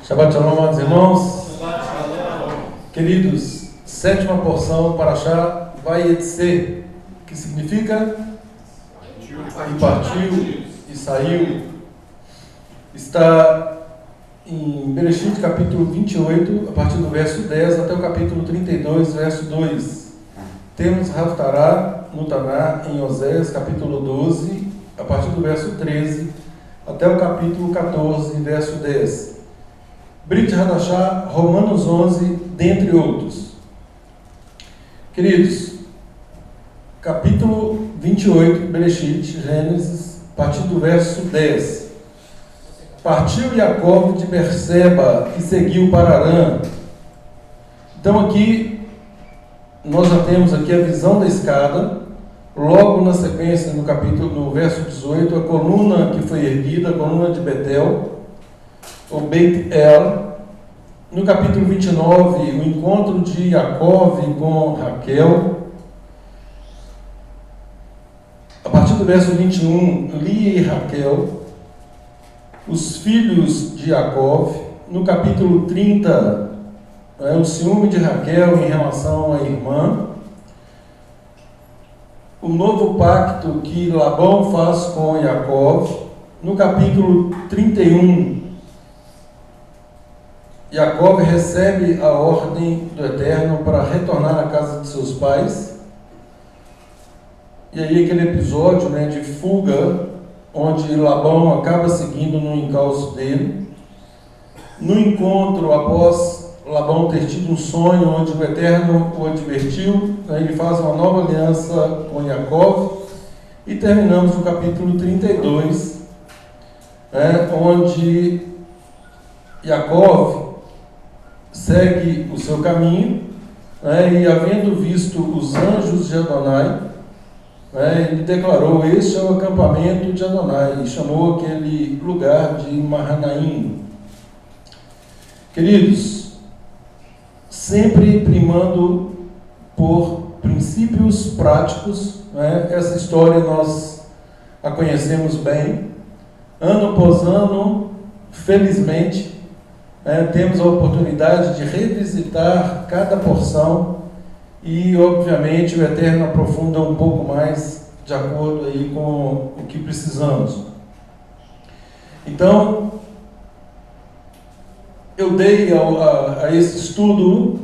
Shabbat Shalom, amados irmãos. Queridos, sétima porção, Parashá Vayetze, que significa e partiu e saiu. Está em Bereshit, capítulo 28, a partir do verso 10 até o capítulo 32, verso 2. Temos Haftarah no Taná, em Oséias, capítulo 12, a partir do verso 13 até o capítulo 14, verso 10. Brit Hadashah, Romanos 11, dentre outros. Queridos, capítulo 28, Bereshit, Gênesis, a partir do verso 10. Partiu Jacó de Berseba e seguiu para Arã. Então aqui, nós já temos aqui a visão da escada. Logo na sequência, no capítulo, no verso 18, a coluna que foi erguida, a coluna de Betel, o Beit El. No capítulo 29, o encontro de Jacó com Raquel. A partir do verso 21, Lia e Raquel, os filhos de Jacó. No capítulo 30, o ciúme de Raquel em relação à irmã. O novo pacto que Labão faz com Jacó. No capítulo 31, Jacó recebe a ordem do Eterno para retornar à casa de seus pais. E aí aquele episódio, de fuga, onde Labão acaba seguindo no encalço dele. No encontro, após Labão ter tido um sonho onde o Eterno o advertiu, ele faz uma nova aliança com Jacó. E terminamos no capítulo 32, onde Jacó segue o seu caminho, e havendo visto os anjos de Adonai, ele declarou: este é o acampamento de Adonai, e chamou aquele lugar de Mahanaim. Queridos, sempre primando por princípios práticos, essa história nós a conhecemos bem, ano após ano, felizmente, temos a oportunidade de revisitar cada porção e, obviamente, o Eterno aprofunda um pouco mais de acordo aí com o que precisamos. Então, eu dei a esse estudo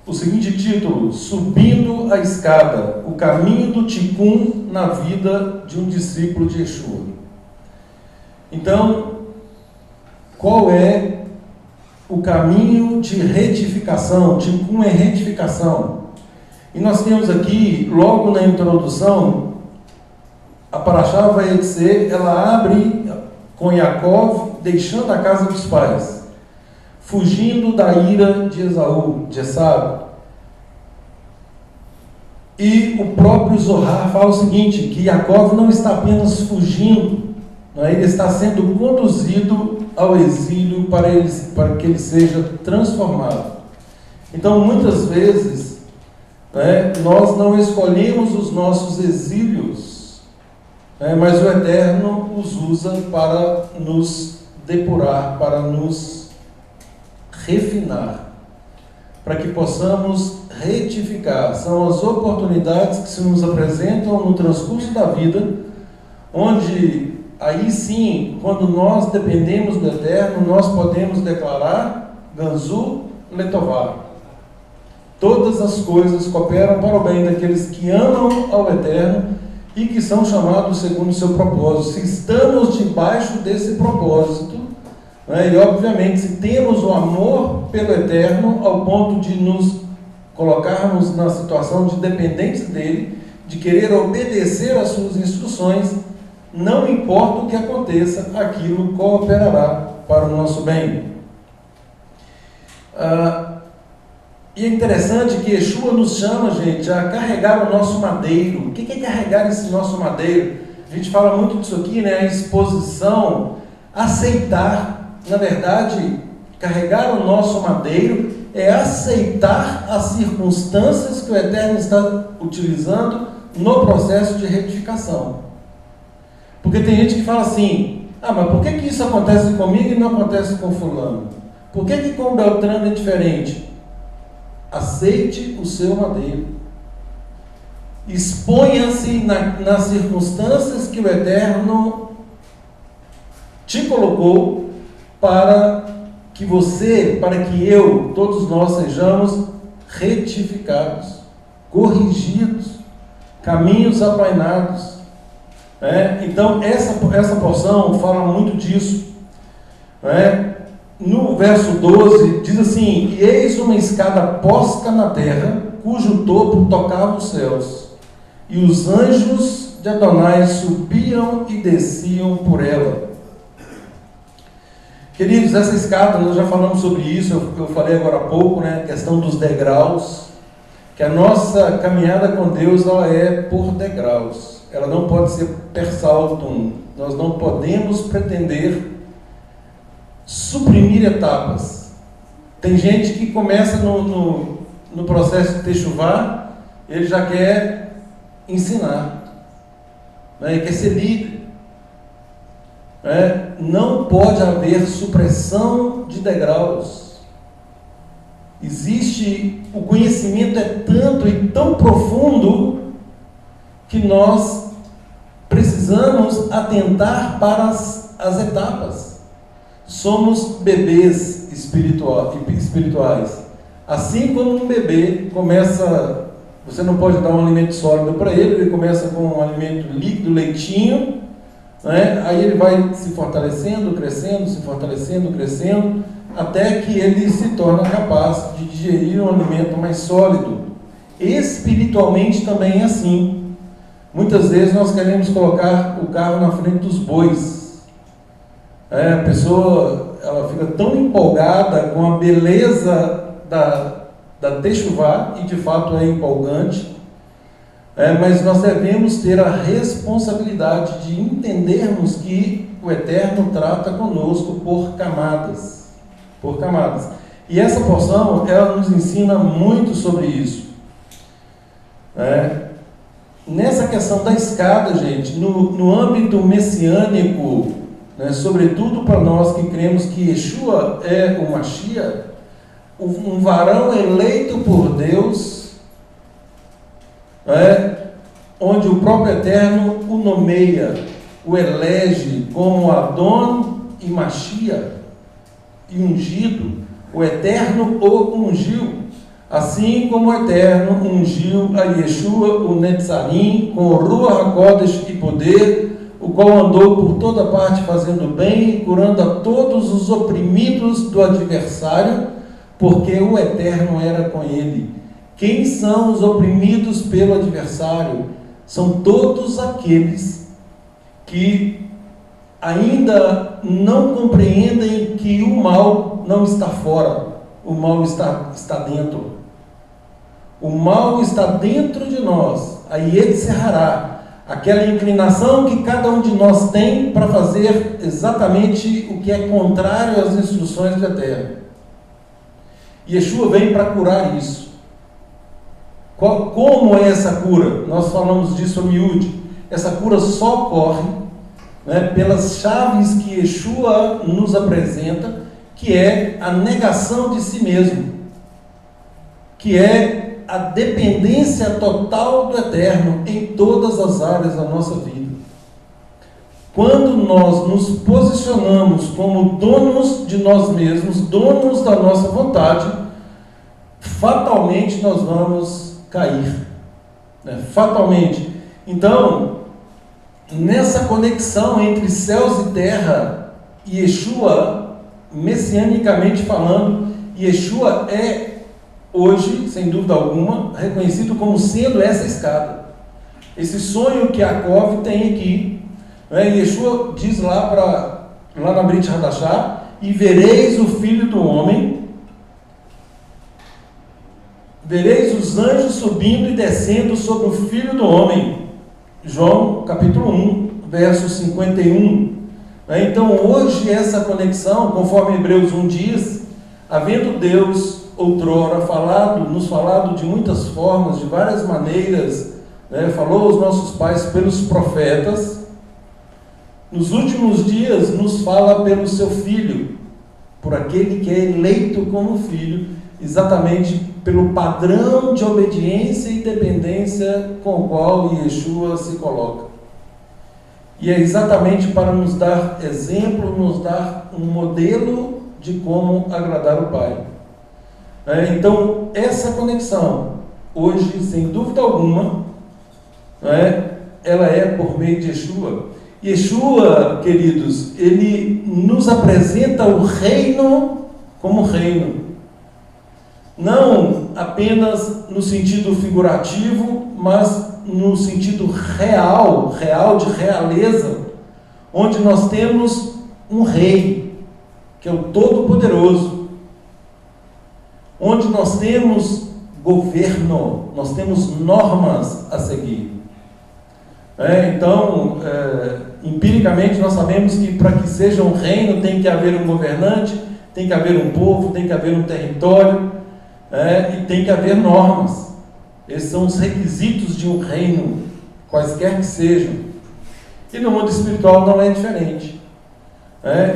o seguinte título: Subindo a Escada, o caminho do Tikkun na vida de um discípulo de Yeshua. Então, qual é o caminho de retificação? Tikkun é retificação. E nós temos aqui, logo na introdução, a Parashá Vayetze, ela abre com Jacó deixando a casa dos pais, fugindo da ira de Esaú, de Esaú. E o próprio Zohar fala o seguinte, que Jacó não está apenas fugindo, ele está sendo conduzido ao exílio para que ele seja transformado. Então, muitas vezes, nós não escolhemos os nossos exílios, mas o Eterno os usa para nos depurar, para nos refinar, para que possamos retificar. São as oportunidades que se nos apresentam no transcurso da vida, onde aí sim, quando nós dependemos do Eterno, nós podemos declarar Ganzu Letová. Todas as coisas cooperam para o bem daqueles que amam ao Eterno e que são chamados segundo o seu propósito. Se estamos debaixo desse propósito, e obviamente se temos o amor pelo Eterno ao ponto de nos colocarmos na situação de dependência dele, de querer obedecer às suas instruções, não importa o que aconteça, aquilo cooperará para o nosso bem. E é interessante que Yeshua nos chama, gente, a carregar o nosso madeiro. O que é carregar esse nosso madeiro? A gente fala muito disso aqui, a exposição, aceitar. Na verdade, carregar o nosso madeiro é aceitar as circunstâncias que o Eterno está utilizando no processo de retificação. Porque tem gente que fala assim: mas por que isso acontece comigo e não acontece com fulano? Por que com Beltrano é diferente? Aceite o seu madeiro. Exponha-se nas circunstâncias que o Eterno te colocou para que você, para que eu, todos nós sejamos retificados, corrigidos, caminhos aplainados. Então essa porção fala muito disso. No verso 12 diz assim: e eis uma escada posta na terra, cujo topo tocava os céus, e os anjos de Adonai subiam e desciam por ela. Queridos, essa escada, nós já falamos sobre isso, eu falei agora há pouco, a questão dos degraus, que a nossa caminhada com Deus, ela é por degraus, ela não pode ser per saltum, nós não podemos pretender suprimir etapas. Tem gente que começa no processo de techuvá, ele já quer ensinar, ele quer ser líder. Não pode haver supressão de degraus. O conhecimento é tanto e tão profundo que nós precisamos atentar para as etapas. Somos bebês espirituais. Assim como um bebê começa, você não pode dar um alimento sólido para ele começa com um alimento líquido, leitinho, aí ele vai se fortalecendo, crescendo, se fortalecendo, crescendo, até que ele se torna capaz de digerir um alimento mais sólido. Espiritualmente também é assim. Muitas vezes nós queremos colocar o carro na frente dos bois. A pessoa, ela fica tão empolgada com a beleza da techuvá, e de fato é empolgante, mas nós devemos ter a responsabilidade de entendermos que o Eterno trata conosco por camadas. E essa porção, ela nos ensina muito sobre isso. Nessa questão da escada, gente, no âmbito messiânico, sobretudo para nós que cremos que Yeshua é o Mashiach, um varão eleito por Deus, onde o próprio Eterno o nomeia, o elege como Adon e Mashiach, e ungido. O Eterno o ungiu, assim como o Eterno ungiu a Yeshua, o Netzarim, com o Ruach HaKodesh e poder, o qual andou por toda parte fazendo bem e curando a todos os oprimidos do adversário, porque o Eterno era com ele. Quem são os oprimidos pelo adversário? São todos aqueles que ainda não compreendem que o mal não está fora, o mal está dentro. O mal está dentro de nós. Aí ele cerrará aquela inclinação que cada um de nós tem para fazer exatamente o que é contrário às instruções do Eterno. Yeshua vem para curar isso. Como é essa cura? Nós falamos disso a miúde. Essa cura só ocorre pelas chaves que Yeshua nos apresenta, que é a negação de si mesmo, que é a dependência total do Eterno em todas as áreas da nossa vida. Quando nós nos posicionamos como donos de nós mesmos, donos da nossa vontade, fatalmente nós vamos cair, fatalmente. Então, nessa conexão entre céus e terra, Yeshua, messianicamente falando, Yeshua é hoje, sem dúvida alguma, reconhecido como sendo essa escada, esse sonho que Yaakov tem aqui. Yeshua diz lá na Brit Hadashah: e vereis o Filho do Homem, vereis os anjos subindo e descendo sobre o Filho do Homem. João capítulo 1, verso 51. Então hoje essa conexão, conforme Hebreus 1 diz, havendo Deus outrora nos falado de muitas formas, de várias maneiras, falou aos nossos pais pelos profetas, nos últimos dias nos fala pelo seu Filho, por por aquele que é eleito como filho, exatamente pelo padrão de obediência e dependência com o qual Yeshua se coloca. E é exatamente para nos dar exemplo, nos dar um modelo de como agradar o Pai. Então, essa conexão, hoje, sem dúvida alguma, ela é por meio de Yeshua. Yeshua, queridos, ele nos apresenta o reino como reino. Não apenas no sentido figurativo, mas no sentido real de realeza, onde nós temos um rei, que é o Todo-Poderoso, onde nós temos governo, nós temos normas a seguir. Então, empiricamente nós sabemos que para que seja um reino tem que haver um governante, tem que haver um povo, tem que haver um território, e tem que haver normas. Esses são os requisitos de um reino, quaisquer que sejam. E no mundo espiritual não é diferente.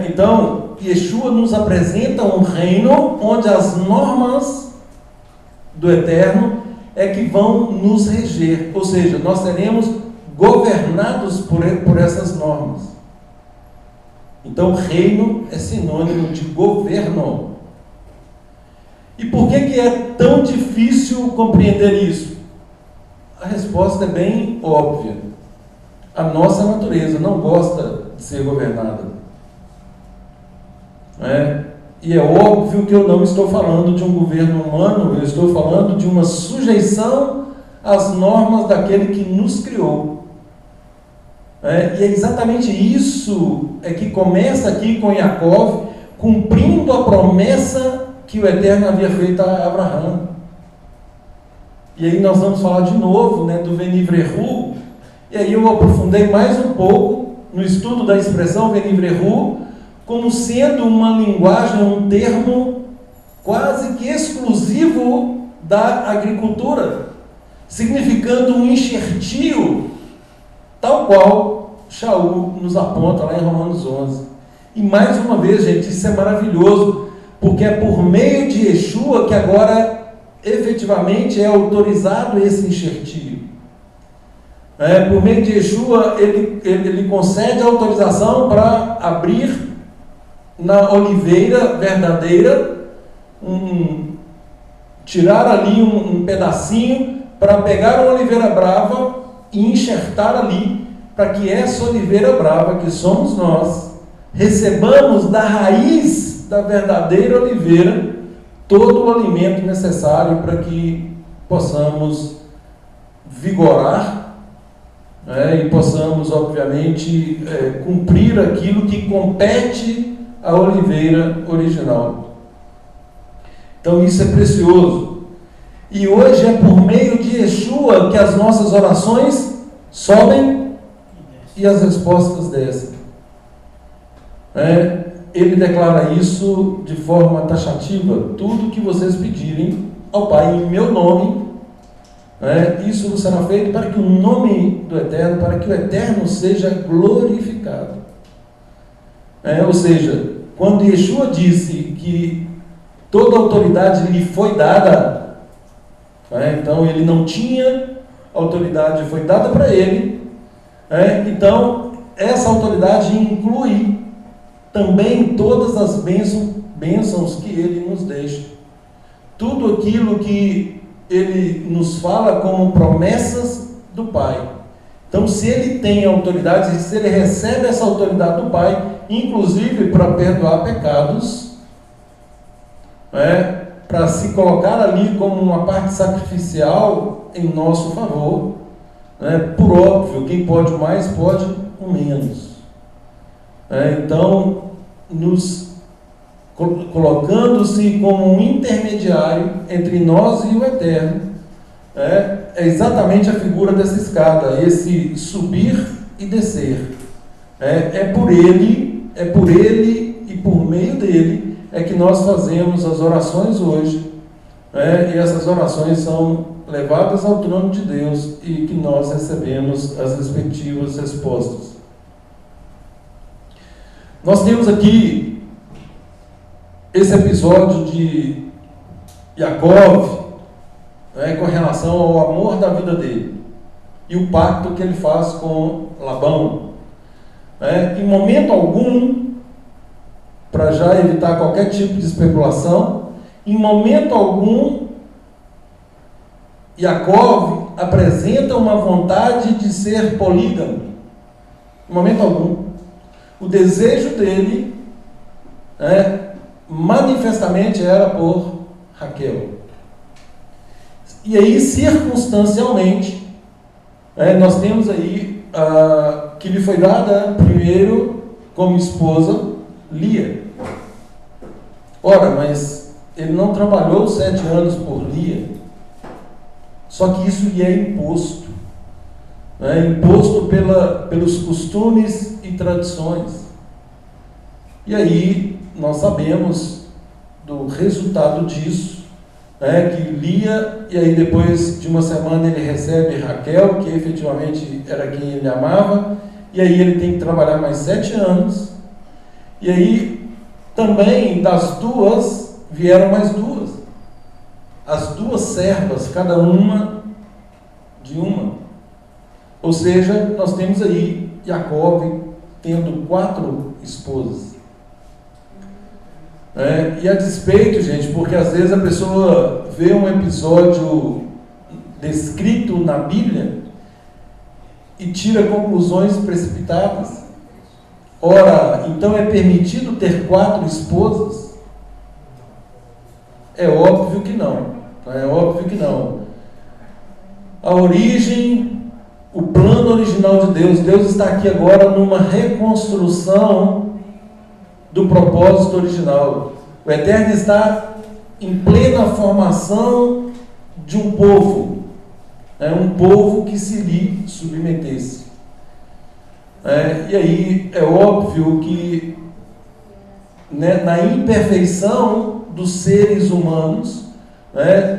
Então, Yeshua nos apresenta um reino onde as normas do Eterno é que vão nos reger, ou seja, nós seremos governados por essas normas. Então, reino é sinônimo de governo. E por que é tão difícil compreender isso? A resposta é bem óbvia. A nossa natureza não gosta de ser governada. E é óbvio que eu não estou falando de um governo humano, eu estou falando de uma sujeição às normas daquele que nos criou. E é exatamente isso que começa aqui com Jacó, cumprindo a promessa que o Eterno havia feito a Abraão. E aí nós vamos falar de novo, do Venivrehu, e aí eu aprofundei mais um pouco no estudo da expressão Venivrehu, como sendo uma linguagem, um termo quase que exclusivo da agricultura, significando um enxertio, tal qual Shaul nos aponta lá em Romanos 11. E mais uma vez, gente, isso é maravilhoso, porque é por meio de Yeshua que agora efetivamente é autorizado esse enxertio. Por meio de Yeshua ele concede a autorização para abrir na oliveira verdadeira, tirar ali um pedacinho para pegar a oliveira brava e enxertar ali, para que essa oliveira brava, que somos nós, recebamos da raiz da verdadeira oliveira todo o alimento necessário para que possamos vigorar, e possamos, obviamente, cumprir aquilo que compete à oliveira original. Então isso é precioso. E hoje é por meio de Yeshua que as nossas orações sobem e as respostas descem. Ele declara isso de forma taxativa: tudo que vocês pedirem ao Pai em meu nome, isso será feito para que o nome do Eterno, para que o Eterno seja glorificado. Ou seja, quando Yeshua disse que toda autoridade lhe foi dada, então ele não tinha autoridade, foi dada para ele, então essa autoridade inclui também todas as bênçãos que ele nos deixa. Tudo aquilo que ele nos fala como promessas do Pai. Então, se ele tem autoridade, se ele recebe essa autoridade do Pai, inclusive para perdoar pecados, para se colocar ali como uma parte sacrificial em nosso favor, por óbvio, quem pode o mais, pode o menos. Então, nos colocando-se como um intermediário entre nós e o Eterno, é exatamente a figura dessa escada, esse subir e descer. É por ele e por meio dele é que nós fazemos as orações hoje, e essas orações são levadas ao trono de Deus e que nós recebemos as respectivas respostas. Nós temos aqui esse episódio de Jacó, com relação ao amor da vida dele e o pacto que ele faz com Labão. Em momento algum, para já evitar qualquer tipo de especulação, em momento algum, Jacó apresenta uma vontade de ser polígamo. Em momento algum. O desejo dele, manifestamente, era por Raquel. E aí, circunstancialmente, nós temos aí que lhe foi dada primeiro como esposa Lia. Ora, mas ele não trabalhou 7 anos por Lia. Só que isso lhe é imposto. Imposto pelos costumes e tradições. E aí nós sabemos do resultado disso, que Lia, e aí depois de uma semana ele recebe Raquel, que efetivamente era quem ele amava, e aí ele tem que trabalhar mais 7 anos, e aí também das duas vieram mais 2, as 2 servas, cada uma de uma. Ou seja, nós temos aí Jacó tendo 4 esposas. E a despeito, gente, porque às vezes a pessoa vê um episódio descrito na Bíblia e tira conclusões precipitadas. Ora, então é permitido ter 4 esposas? É óbvio que não. É óbvio que não. A origem, o plano original de Deus, Deus está aqui agora numa reconstrução do propósito original. O Eterno está em plena formação de um povo, um povo que se lhe submetesse. E aí é óbvio que, na imperfeição dos seres humanos,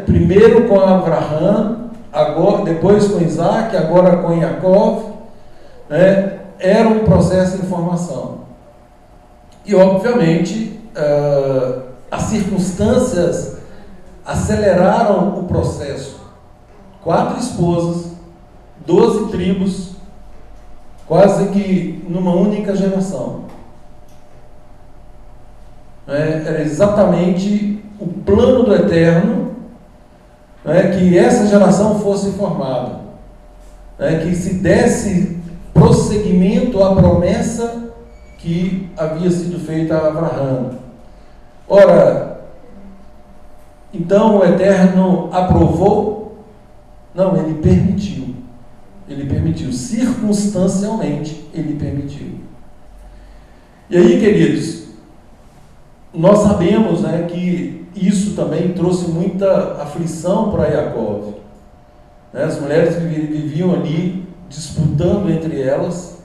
primeiro com Abraão, agora, depois com Isaac, agora com Jacó, era um processo de formação. E obviamente as circunstâncias aceleraram o processo. 4 esposas, 12 tribos, quase que numa única geração. Era exatamente o plano do Eterno, que essa geração fosse formada, que se desse prosseguimento à promessa que havia sido feita a Abraão. Ora, então o Eterno aprovou? Não, ele permitiu. Ele permitiu, circunstancialmente ele permitiu. E aí, queridos, nós sabemos que isso também trouxe muita aflição para Jacó. As mulheres viviam ali disputando entre elas.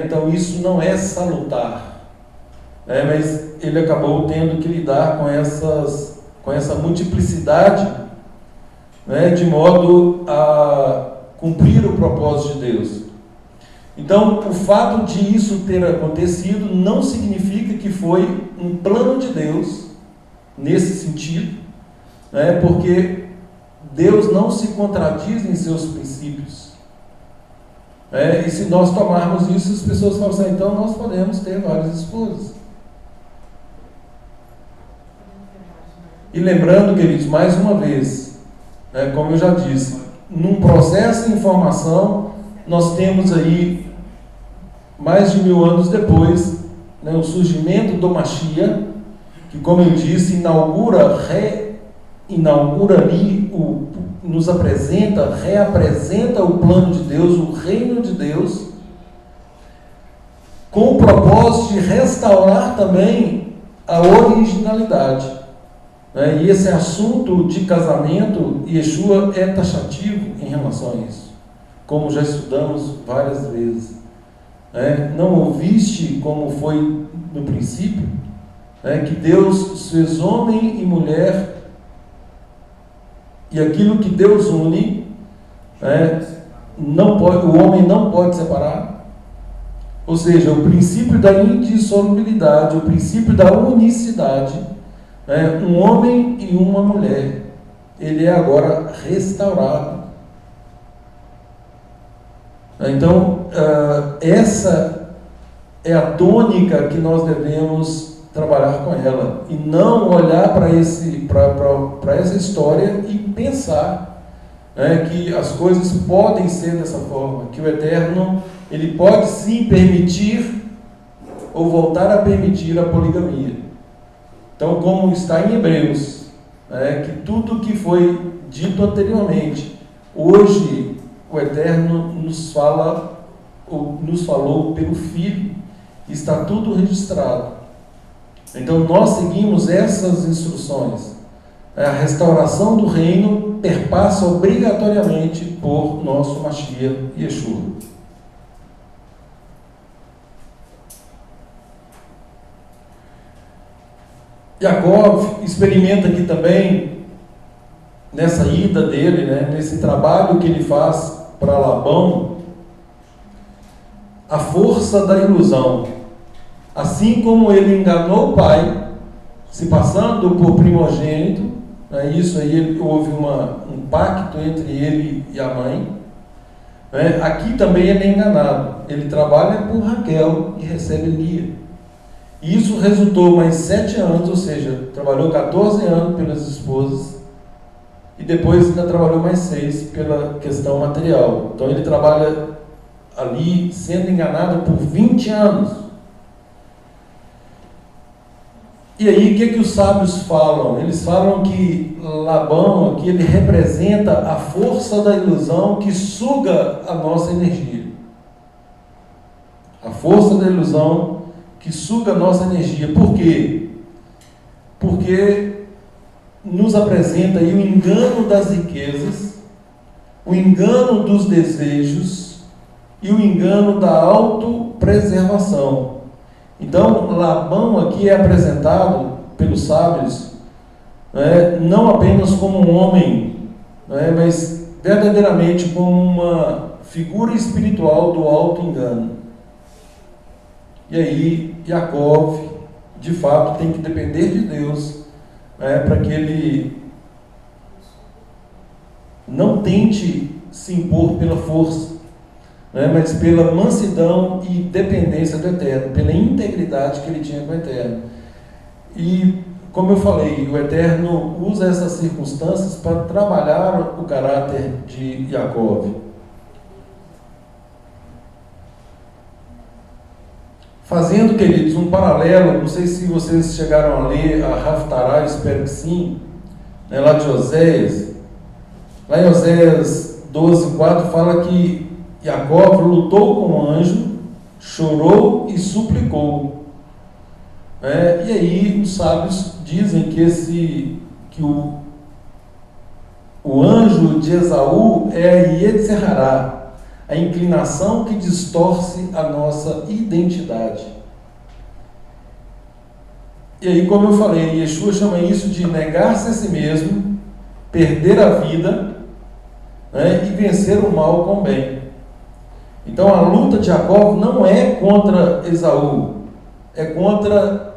Então isso não é salutar, mas ele acabou tendo que lidar com essa multiplicidade, de modo a cumprir o propósito de Deus. Então, o fato de isso ter acontecido não significa que foi um plano de Deus nesse sentido, porque Deus não se contradiz em seus princípios. E se nós tomarmos isso, as pessoas falam assim, então nós podemos ter várias esposas. E lembrando, queridos, mais uma vez, como eu já disse, num processo de informação, nós temos aí, mais de 1000 anos depois, o surgimento do Mashiach, que, como eu disse, inaugura ali, nos apresenta, reapresenta o plano de Deus, o reino de Deus, com o propósito de restaurar também a originalidade. E esse assunto de casamento, Yeshua é taxativo em relação a isso, como já estudamos várias vezes. Não ouviste como foi no princípio, que Deus fez homem e mulher, e aquilo que Deus une, não pode, o homem não pode separar. Ou seja, o princípio da indissolubilidade, o princípio da unicidade, né? Um homem e uma mulher, ele é agora restaurado. Então, essa é a tônica que nós devemos trabalhar com ela, e não olhar para essa história e pensar, né, que as coisas podem ser dessa forma, que o Eterno, ele pode sim permitir ou voltar a permitir a poligamia. Então, como está em Hebreus, né, que tudo que foi dito anteriormente, hoje o Eterno nos fala, ou nos falou pelo Filho, está tudo registrado. Então nós seguimos essas instruções. A restauração do reino perpassa obrigatoriamente por nosso Mashiach Yeshua. Jacó experimenta aqui também, nessa ida dele, né, nesse trabalho que ele faz para Labão, a força da ilusão. Assim como ele enganou o pai, se passando por primogênito, né, isso aí houve um pacto entre ele e a mãe, né, aqui também ele é enganado, ele trabalha por Raquel e recebe Lia. E isso resultou mais 7 anos, ou seja, trabalhou 14 anos pelas esposas, e depois ainda trabalhou mais 6 pela questão material. Então ele trabalha ali sendo enganado por 20 anos. E aí, o que os sábios falam? Eles falam que Labão aqui, ele representa a força da ilusão que suga a nossa energia. A força da ilusão que suga a nossa energia. Por quê? Porque nos apresenta aí o engano das riquezas, o engano dos desejos e o engano da autopreservação. Então, Labão aqui é apresentado pelos sábios, né, não apenas como um homem, né, mas verdadeiramente como uma figura espiritual do auto-engano. E aí, Jacó, de fato, tem que depender de Deus, né, para que ele não tente se impor pela força, né, mas pela mansidão e dependência do Eterno, pela integridade que ele tinha com o Eterno. E, como eu falei, o Eterno usa essas circunstâncias para trabalhar o caráter de Jacó. Fazendo, queridos, um paralelo, não sei se vocês chegaram a ler a Haftarah, espero que sim, né, lá de Oséias. Lá em Oséias 12:4 fala que Jacó lutou com o anjo, chorou e suplicou. E aí os sábios dizem que o anjo de Esaú é Yetzerará, a inclinação que distorce a nossa identidade. E aí, como eu falei, Yeshua chama isso de negar-se a si mesmo, perder a vida, né, e vencer o mal com o bem. Então a luta de Jacó não é contra Esaú, é contra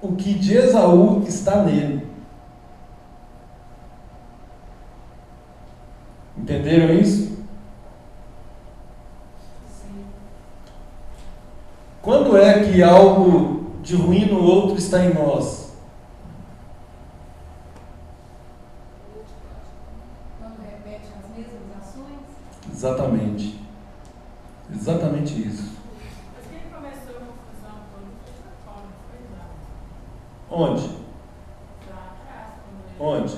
o que de Esaú está nele. Entenderam isso? Sim. Quando é que algo de ruim no outro está em nós? Quando repete as mesmas ações? Exatamente. Exatamente isso. Mas quem começou a confusão toda foi Jacó, não foi não? Onde? Lá atrás, Onde?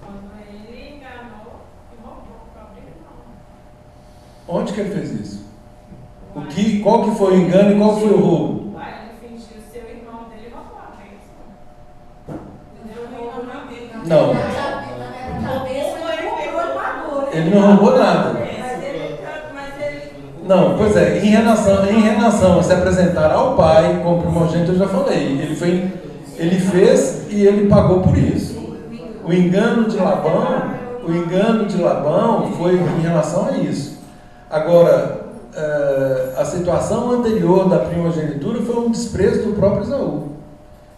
Quando ele enganou e roubou para abrir mão. Onde que ele fez isso? Qual que foi o engano e qual foi o roubo? Uai, ele fingiu ser o irmão dele e roubou a bênção. Ele roubou na Bíblia. Não. Ele não roubou nada. Não, pois é, em relação a se apresentar ao pai como primogênito, eu já falei, ele fez e ele pagou por isso. O engano de Labão foi em relação a isso. Agora, a situação anterior da primogenitura foi um desprezo do próprio Esaú.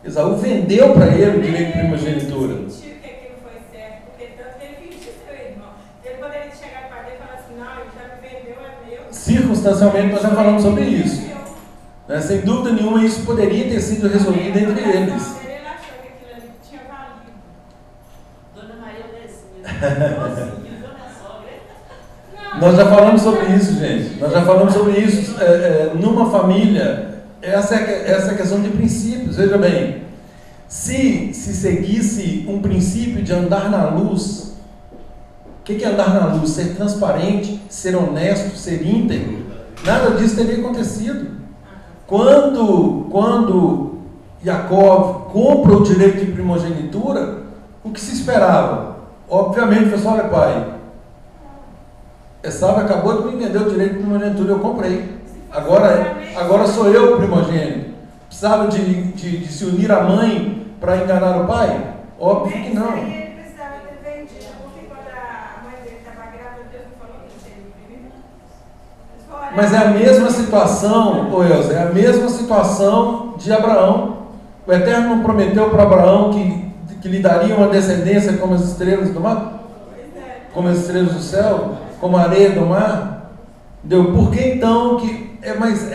Esaú vendeu para ele o direito de primogenitura. Ele sentiu que aquilo foi certo, porque tanto que ele fingiu seu irmão. Ele poderia chegar para ele e falar assim, não, ele já me vendeu, é meu. Circunstancialmente, nós já falamos sobre isso. Né? Sem dúvida nenhuma, isso poderia ter sido resolvido entre eles. Ele achou que aquilo ali tinha valido. Dona Maria Odezinha. Nós já falamos sobre isso, gente. Nós já falamos sobre isso. Numa família, essa é a questão de princípios. Veja bem, se seguisse um princípio de andar na luz, o que é andar na luz? Ser transparente, ser honesto, ser íntegro. Nada disso teria acontecido. Quando Jacó compra o direito de primogenitura, o que se esperava? Obviamente, pessoal, olha, pai, Esaú acabou de me vender o direito de primogenitura, eu comprei. Agora sou eu o primogênito. Precisava de se unir à mãe para enganar o pai? Óbvio que não. Ele precisava ter vendido, porque quando a mãe dele estava grávida, Deus não falou que ele seria o primeiro. Mas é a mesma situação, Elza, é a mesma situação de Abraão. O Eterno não prometeu para Abraão que lhe daria uma descendência como as estrelas do mar? Como as estrelas do céu? Como a areia do mar? Por que então que... Mas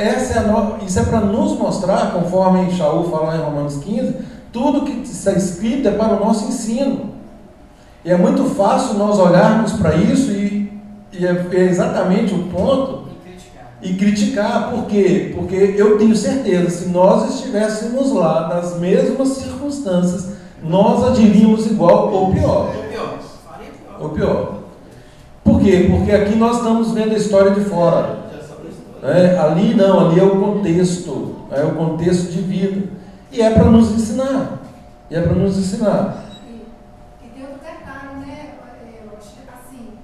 isso é para nos mostrar, conforme Shaul fala em Romanos 15, tudo que está escrito é para o nosso ensino. E é muito fácil nós olharmos para isso e é exatamente o ponto e criticar. Por quê? Porque eu tenho certeza, se nós estivéssemos lá nas mesmas circunstâncias, nós agiríamos igual ou pior. Ou pior. Por quê? Porque aqui nós estamos vendo a história de fora. Ali não, ali é o contexto de vida. E é para nos ensinar. E tem outro detalhe, né? Assim,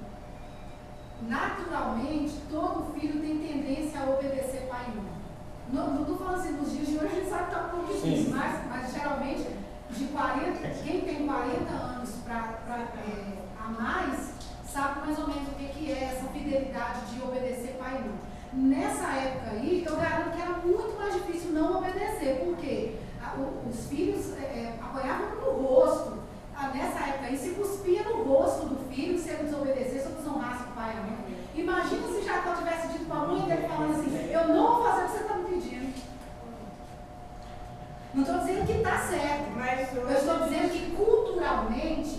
naturalmente, todo filho tem tendência a obedecer pai e mãe. Não estou falando assim, nos dias de hoje a gente sabe que está um pouco difícil, mas geralmente, quem tem 40 anos a mais, sabe mais ou menos o que é essa fidelidade de obedecer pai e mãe. Nessa época aí, eu garanto que era muito mais difícil não obedecer, porque os filhos apanhavam no rosto. Nessa época aí, se cuspia no rosto do filho, se ele desobedecesse ou desonrasse o pai e a mãe. Imagina se Jacó tivesse dito para a mãe dele falando assim, eu não vou fazer o que você está me pedindo. Não estou dizendo que está certo, eu estou dizendo que culturalmente,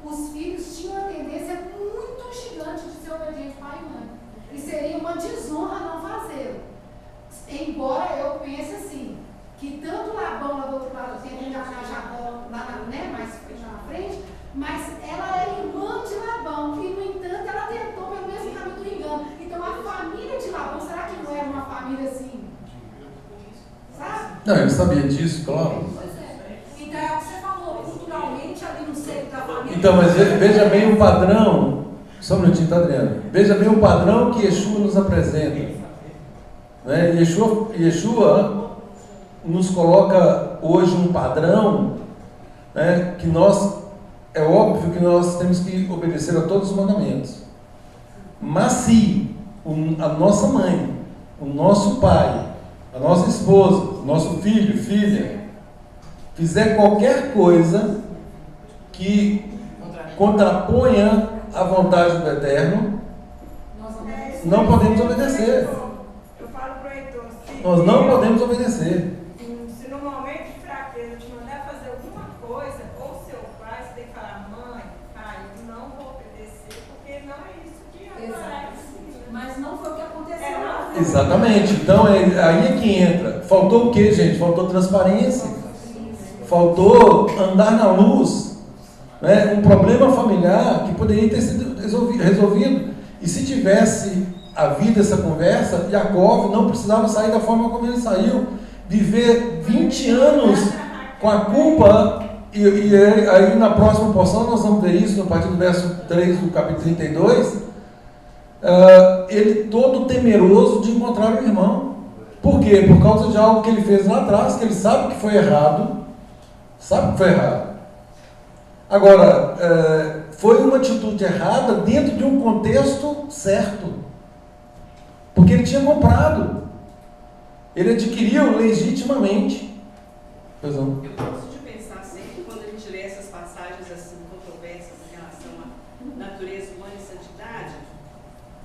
os filhos tinham uma tendência muito gigante de ser obediente pai e mãe. E seria uma desonra não fazê-lo. Embora eu pense assim, que tanto Labão lá do outro lado tem que enganar Jacó mais na frente, mas ela é irmã de Labão, e no entanto ela tentou pelo mesmo caminho do engano. Então a família de Labão, será que não era uma família assim? Sabe? Não, eu sabia disso, claro. Pois é. Então é o que você falou, culturalmente ali no seio da família. Então, mas veja bem o padrão. Só um minutinho, tá, Adriana? Veja bem o padrão que Yeshua nos apresenta. Né? Yeshua nos coloca hoje um padrão, né, que é óbvio que nós temos que obedecer a todos os mandamentos. Mas se a nossa mãe, o nosso pai, a nossa esposa, o nosso filho, filha, fizer qualquer coisa que contraponha a vontade do Eterno, não podemos obedecer. Eu falo para o Heitor, Nós não podemos obedecer. Se no momento de fraqueza te mandar fazer alguma coisa, ou seu pai, você tem que falar, mãe, pai, eu não vou obedecer, porque não é isso que acontece. Mas não foi o que aconteceu. Exatamente. Então aí é que entra. Faltou o que, gente? Faltou transparência. Faltou andar na luz. Né? Um problema familiar que poderia ter sido resolvido. E se tivesse havido essa conversa, Jacó não precisava sair da forma como ele saiu, viver 20 anos com a culpa, e aí na próxima porção nós vamos ver isso, no partir do verso 3 do capítulo 32, ele todo temeroso de encontrar o irmão. Por quê? Por causa de algo que ele fez lá atrás, que ele sabe que foi errado. Agora, foi uma atitude errada dentro de um contexto certo. Porque ele tinha comprado. Ele adquiriu legitimamente. Pois não. Eu gosto de pensar sempre, quando a gente lê essas passagens assim, controversas em relação à natureza humana e santidade,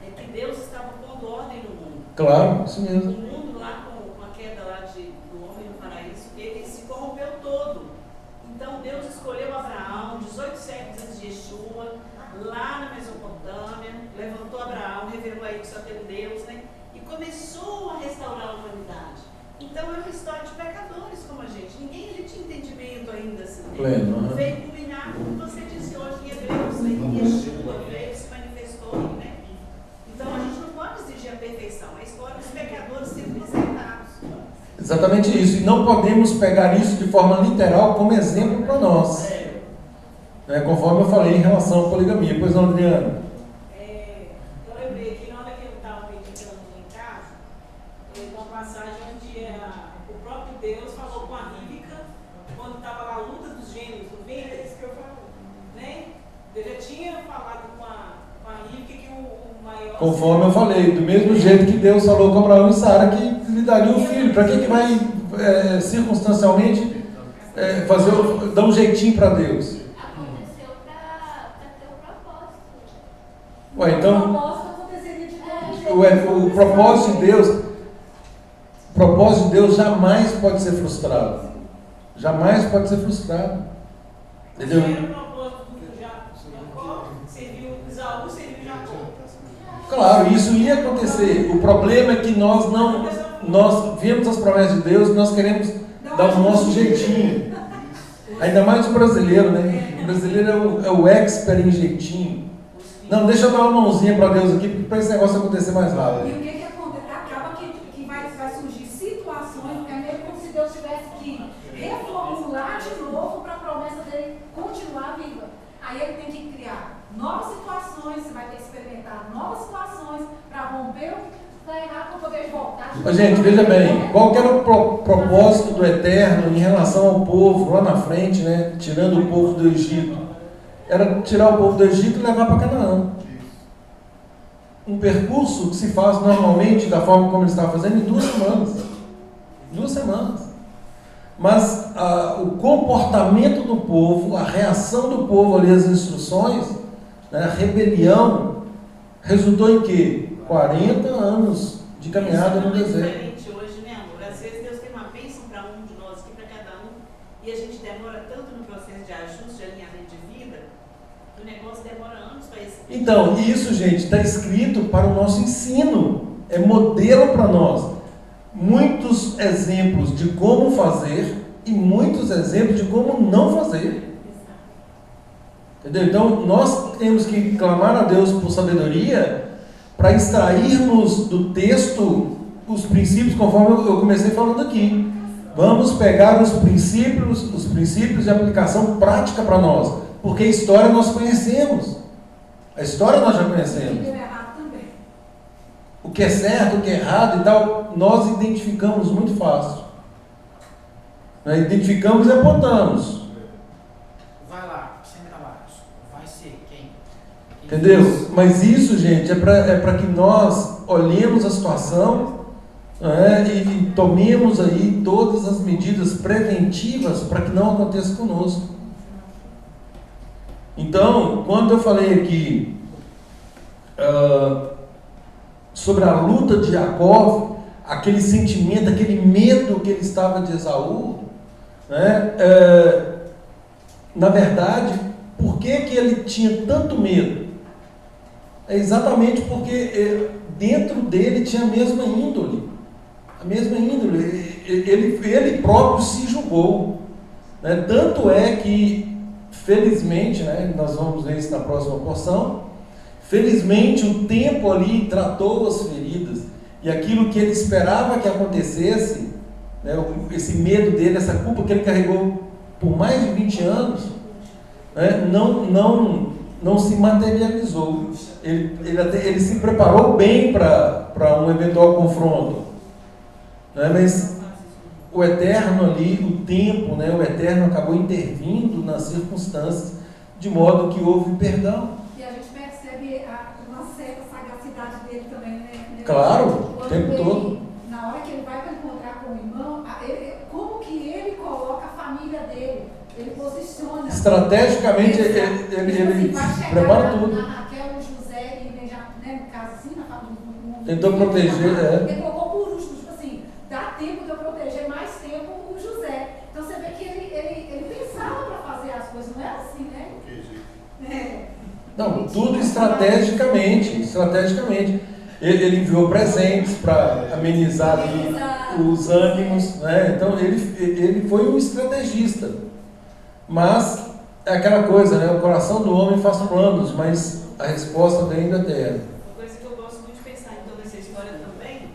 é que Deus estava pondo ordem no mundo. Claro, isso mesmo. O mundo lá, com a queda lá do homem no paraíso, ele se corrompeu todo. Então Deus escolheu Abraão, 18 séculos antes de Yeshua, lá na Mesopotâmia, levantou Abraão, revelou aí que só tem Deus, né? E começou a restaurar a humanidade. Então é uma história de pecadores como a gente. Ninguém ali tinha entendimento ainda assim. Né? Pleno, Veio culminar, como você disse hoje em Hebreus, né? Yeshua veio, se manifestou, né? Então a gente não pode exigir a perfeição. É a história dos pecadores sendo consertados. Exatamente isso. E não podemos pegar isso de forma literal como exemplo para nós. Conforme eu falei em relação à poligamia. Pois não, Adriana? Eu lembrei que na hora que eu estava meditando em casa, uma passagem onde o próprio Deus falou com a Rívika, quando estava lá a luta dos gêmeos do ventre, é isso que eu falo, né? Ele já tinha falado com a Rívika que o maior... Conforme eu falei, do mesmo jeito que Deus falou com Abraão e Sara que lhe daria um filho. Para que vai circunstancialmente dar um jeitinho para Deus? Aconteceu para ter o propósito. Ué, então, O propósito aconteceria de qualquer jeito. o propósito de Deus jamais pode ser frustrado. Jamais pode ser frustrado. Entendeu? Era o propósito do Jacó, serviu Isaú, serviu Jacó. Claro, isso ia acontecer. O problema é que nós vemos as promessas de Deus e nós queremos dar o nosso jeitinho. Ainda mais o brasileiro, né? O brasileiro é o expert em jeitinho. Não, deixa eu dar uma mãozinha para Deus aqui, para esse negócio acontecer mais E rápido. o que acontece? Acaba que vai surgir situações, é meio como se Deus tivesse que reformular de novo para a promessa dele continuar viva. Aí ele tem que criar novas situações, você vai ter que experimentar novas situações para romper o que está errado para poder voltar. Gente, veja bem, qual que era o propósito do Eterno em relação ao povo lá na frente, né? Tirando o povo do Egito? Era tirar o povo do Egito e levar para Canaã. Um percurso que se faz normalmente, da forma como ele estava fazendo, em 2 semanas. 2 semanas. Mas o comportamento do povo, a reação do povo ali às instruções, né, a rebelião, resultou em quê? 40 anos de caminhada no deserto. É diferente hoje, né, amor? Às vezes Deus tem uma bênção para um de nós aqui, para cada um, e a gente demora tanto no processo de ajuste, de alinhamento de vida, que o negócio demora anos para esse. Então, isso, gente, está escrito para o nosso ensino, é modelo para nós. Muitos exemplos de como fazer e muitos exemplos de como não fazer. Entendeu? Então, nós temos que clamar a Deus por sabedoria para extrairmos do texto os princípios, conforme eu comecei falando aqui. Vamos pegar os princípios de aplicação prática para nós, porque a história nós conhecemos. A história nós já conhecemos. Deu errado também. O que é certo, o que é errado e tal, nós identificamos muito fácil. Nós identificamos e apontamos. Vai lá, senta lá. Vai ser quem? Entendeu? Mas isso, gente, é para que nós olhemos a situação, né, e tomemos aí todas as medidas preventivas para que não aconteça conosco. Então, quando eu falei aqui sobre a luta de Jacó, aquele sentimento, aquele medo que ele estava de Esaú, né, na verdade, por que ele tinha tanto medo? É exatamente porque dentro dele tinha a mesma índole. A mesma índole. Ele próprio se julgou. Né? Tanto é que, felizmente, né, nós vamos ver isso na próxima porção, felizmente o tempo ali tratou as feridas. E aquilo que ele esperava que acontecesse, né, esse medo dele, essa culpa que ele carregou por mais de 20 anos, né, não se materializou. Ele se preparou bem para um eventual confronto. Né? Mas o Eterno ali, o tempo, né? O Eterno acabou intervindo nas circunstâncias, de modo que houve perdão. E a gente percebe uma certa sagacidade dele também, né? Claro, o Quando tempo ele- todo. Na hora que ele vai para encontrar com o irmão, como que ele coloca a família dele? Ele posiciona. Estrategicamente, Exato. ele Tipo assim, vai chegar prepara na- tudo. Na Raquel e José, e ele já, né, no caso assim, na família. Tentou proteger, Ele colocou por último, tipo assim, dá tempo de eu proteger mais tempo o José. Então você vê que ele pensava para fazer as coisas, não era assim, né? É. Não, tudo estrategicamente. Ele enviou presentes para amenizar ali os ânimos, né? Então ele foi um estrategista. Mas é aquela coisa, né? O coração do homem faz planos, mas a resposta vem da terra. Uma coisa que eu gosto muito de pensar em toda essa história também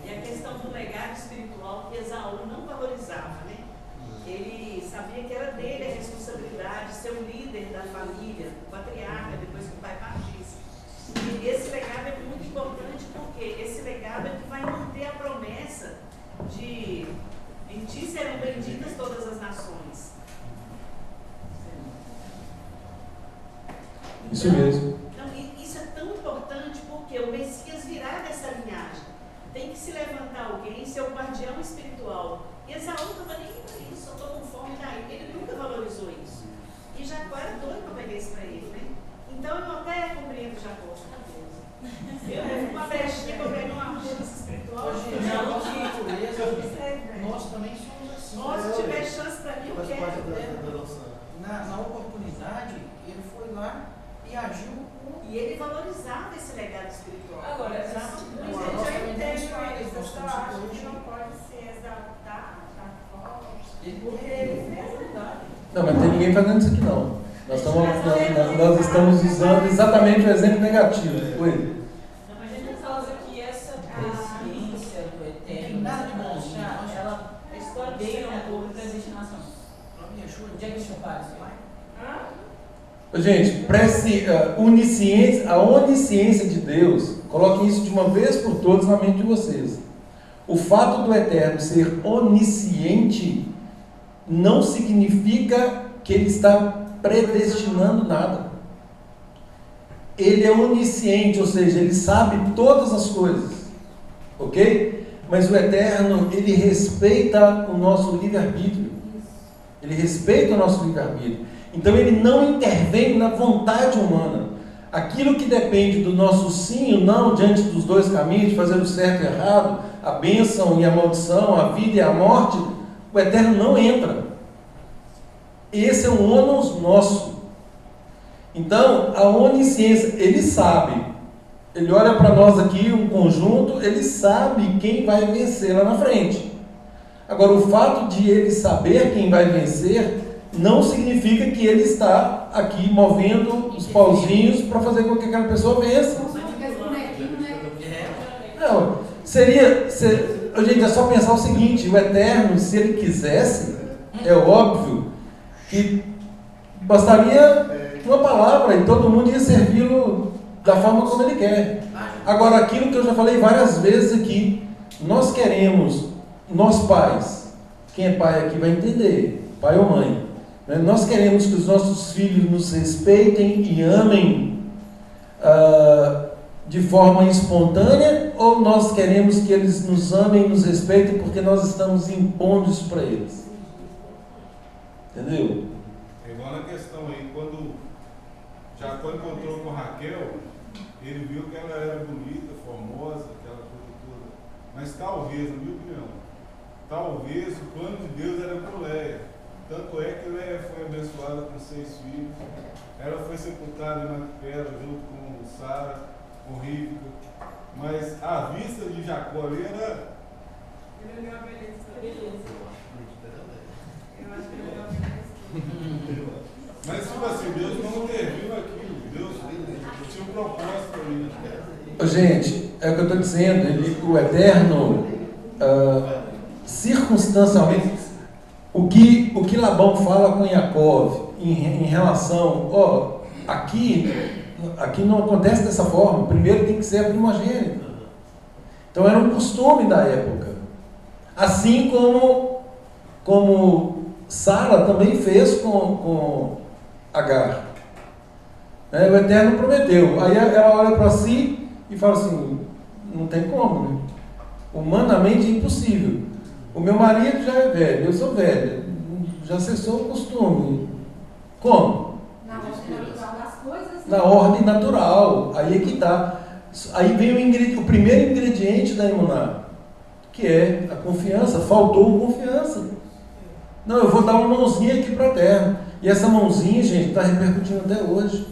é a questão do legado espiritual que Esaú não valorizava, né? Ele sabia que era dele a responsabilidade de ser o líder da família, o patriarca, depois que o pai partisse. E esse legado é muito importante porque esse legado é que vai manter a promessa de em ti serão benditas todas as nações. Isso mesmo. Então, isso é tão importante porque o Messias virá dessa linhagem. Tem que se levantar alguém, ser o guardião espiritual. E Esaú não estava nem para isso, só estou com fome daí. Ele nunca valorizou isso. E Jacó era doido para pegar isso para ele, né? Então eu até compreendo Jacó. Eu uma brechinha para pegar uma chance espiritual. Hoje, na nossa natureza, nós também somos assim. Nossa, se tiver chance para mim, eu quero. Na oportunidade, ele foi lá e agiu com. E ele valorizava esse legado espiritual. Agora, Valorizava mas muito. eu já entendo Nós isso, eu só temos acho que psicologia. não pode se exaltar, Ele porque ele fez a verdade. Não, mas não tem ninguém fazendo isso aqui não. Nós estamos usando exatamente o exemplo negativo. Oi. Não, mas a gente fala que essa presciência do eterno, Nada de bonzinho. a história dele é um povo que existe na nação. Onde é que isso faz? Gente, a onisciência de Deus, coloquem isso de uma vez por todas na mente de vocês. O fato do Eterno ser onisciente não significa que ele está predestinando nada. Ele é onisciente, ou seja, ele sabe todas as coisas, ok? Mas o Eterno, ele respeita o nosso livre-arbítrio. Ele respeita o nosso livre-arbítrio. Então ele não intervém na vontade humana. Aquilo que depende do nosso sim ou não diante dos dois caminhos, de fazer o certo e o errado, a bênção e a maldição, a vida e a morte, o Eterno não entra. Esse é um ônus nosso. Então, a onisciência, ele sabe. Ele olha para nós aqui, um conjunto, ele sabe quem vai vencer lá na frente. Agora, o fato de ele saber quem vai vencer não significa que ele está aqui movendo os pauzinhos para fazer com que aquela pessoa vença. Como se não tivesse bonequinho, né? Não, gente, é só pensar o seguinte: o Eterno, se ele quisesse, é óbvio que bastaria uma palavra e todo mundo ia servi-lo da forma como ele quer. Agora, aquilo que eu já falei várias vezes aqui, nós queremos, nós pais, quem é pai aqui vai entender, pai ou mãe, né? Nós queremos que os nossos filhos nos respeitem e amem de forma espontânea, ou nós queremos que eles nos amem e nos respeitem porque nós estamos impondo isso para eles? Entendeu? É igual na questão aí, quando Jacó encontrou com Raquel, ele viu que ela era bonita, formosa, aquela coisa toda. Mas talvez, na minha opinião, talvez o plano de Deus era com Léia. Tanto é que Léia foi abençoada com 6 filhos. Ela foi sepultada em Macpela junto com Sara, com Rívika. Mas a vista de Jacó ali era... Ele olhou a beleza. Eu acho que ele olhou a beleza. Mas tipo assim, Deus não interviu naquilo. Deus tinha um propósito para mim. Gente, é o que eu estou dizendo, o Eterno, circunstancialmente, o que Labão fala com Jacó em relação, aqui não acontece dessa forma, primeiro tem que ser a primogênita. Então era um costume da época. Assim como Sara também fez com Agar. O Eterno prometeu. Aí ela olha para si e fala assim: não tem como, né? Humanamente é impossível. O meu marido já é velho, eu sou velho, já cessou o costume. Como? Na ordem natural das coisas. Na ordem natural, aí é que está. Aí vem o primeiro ingrediente da emuná, que é a confiança. Faltou confiança. Não, eu vou dar uma mãozinha aqui para a terra. E essa mãozinha, gente, está repercutindo até hoje.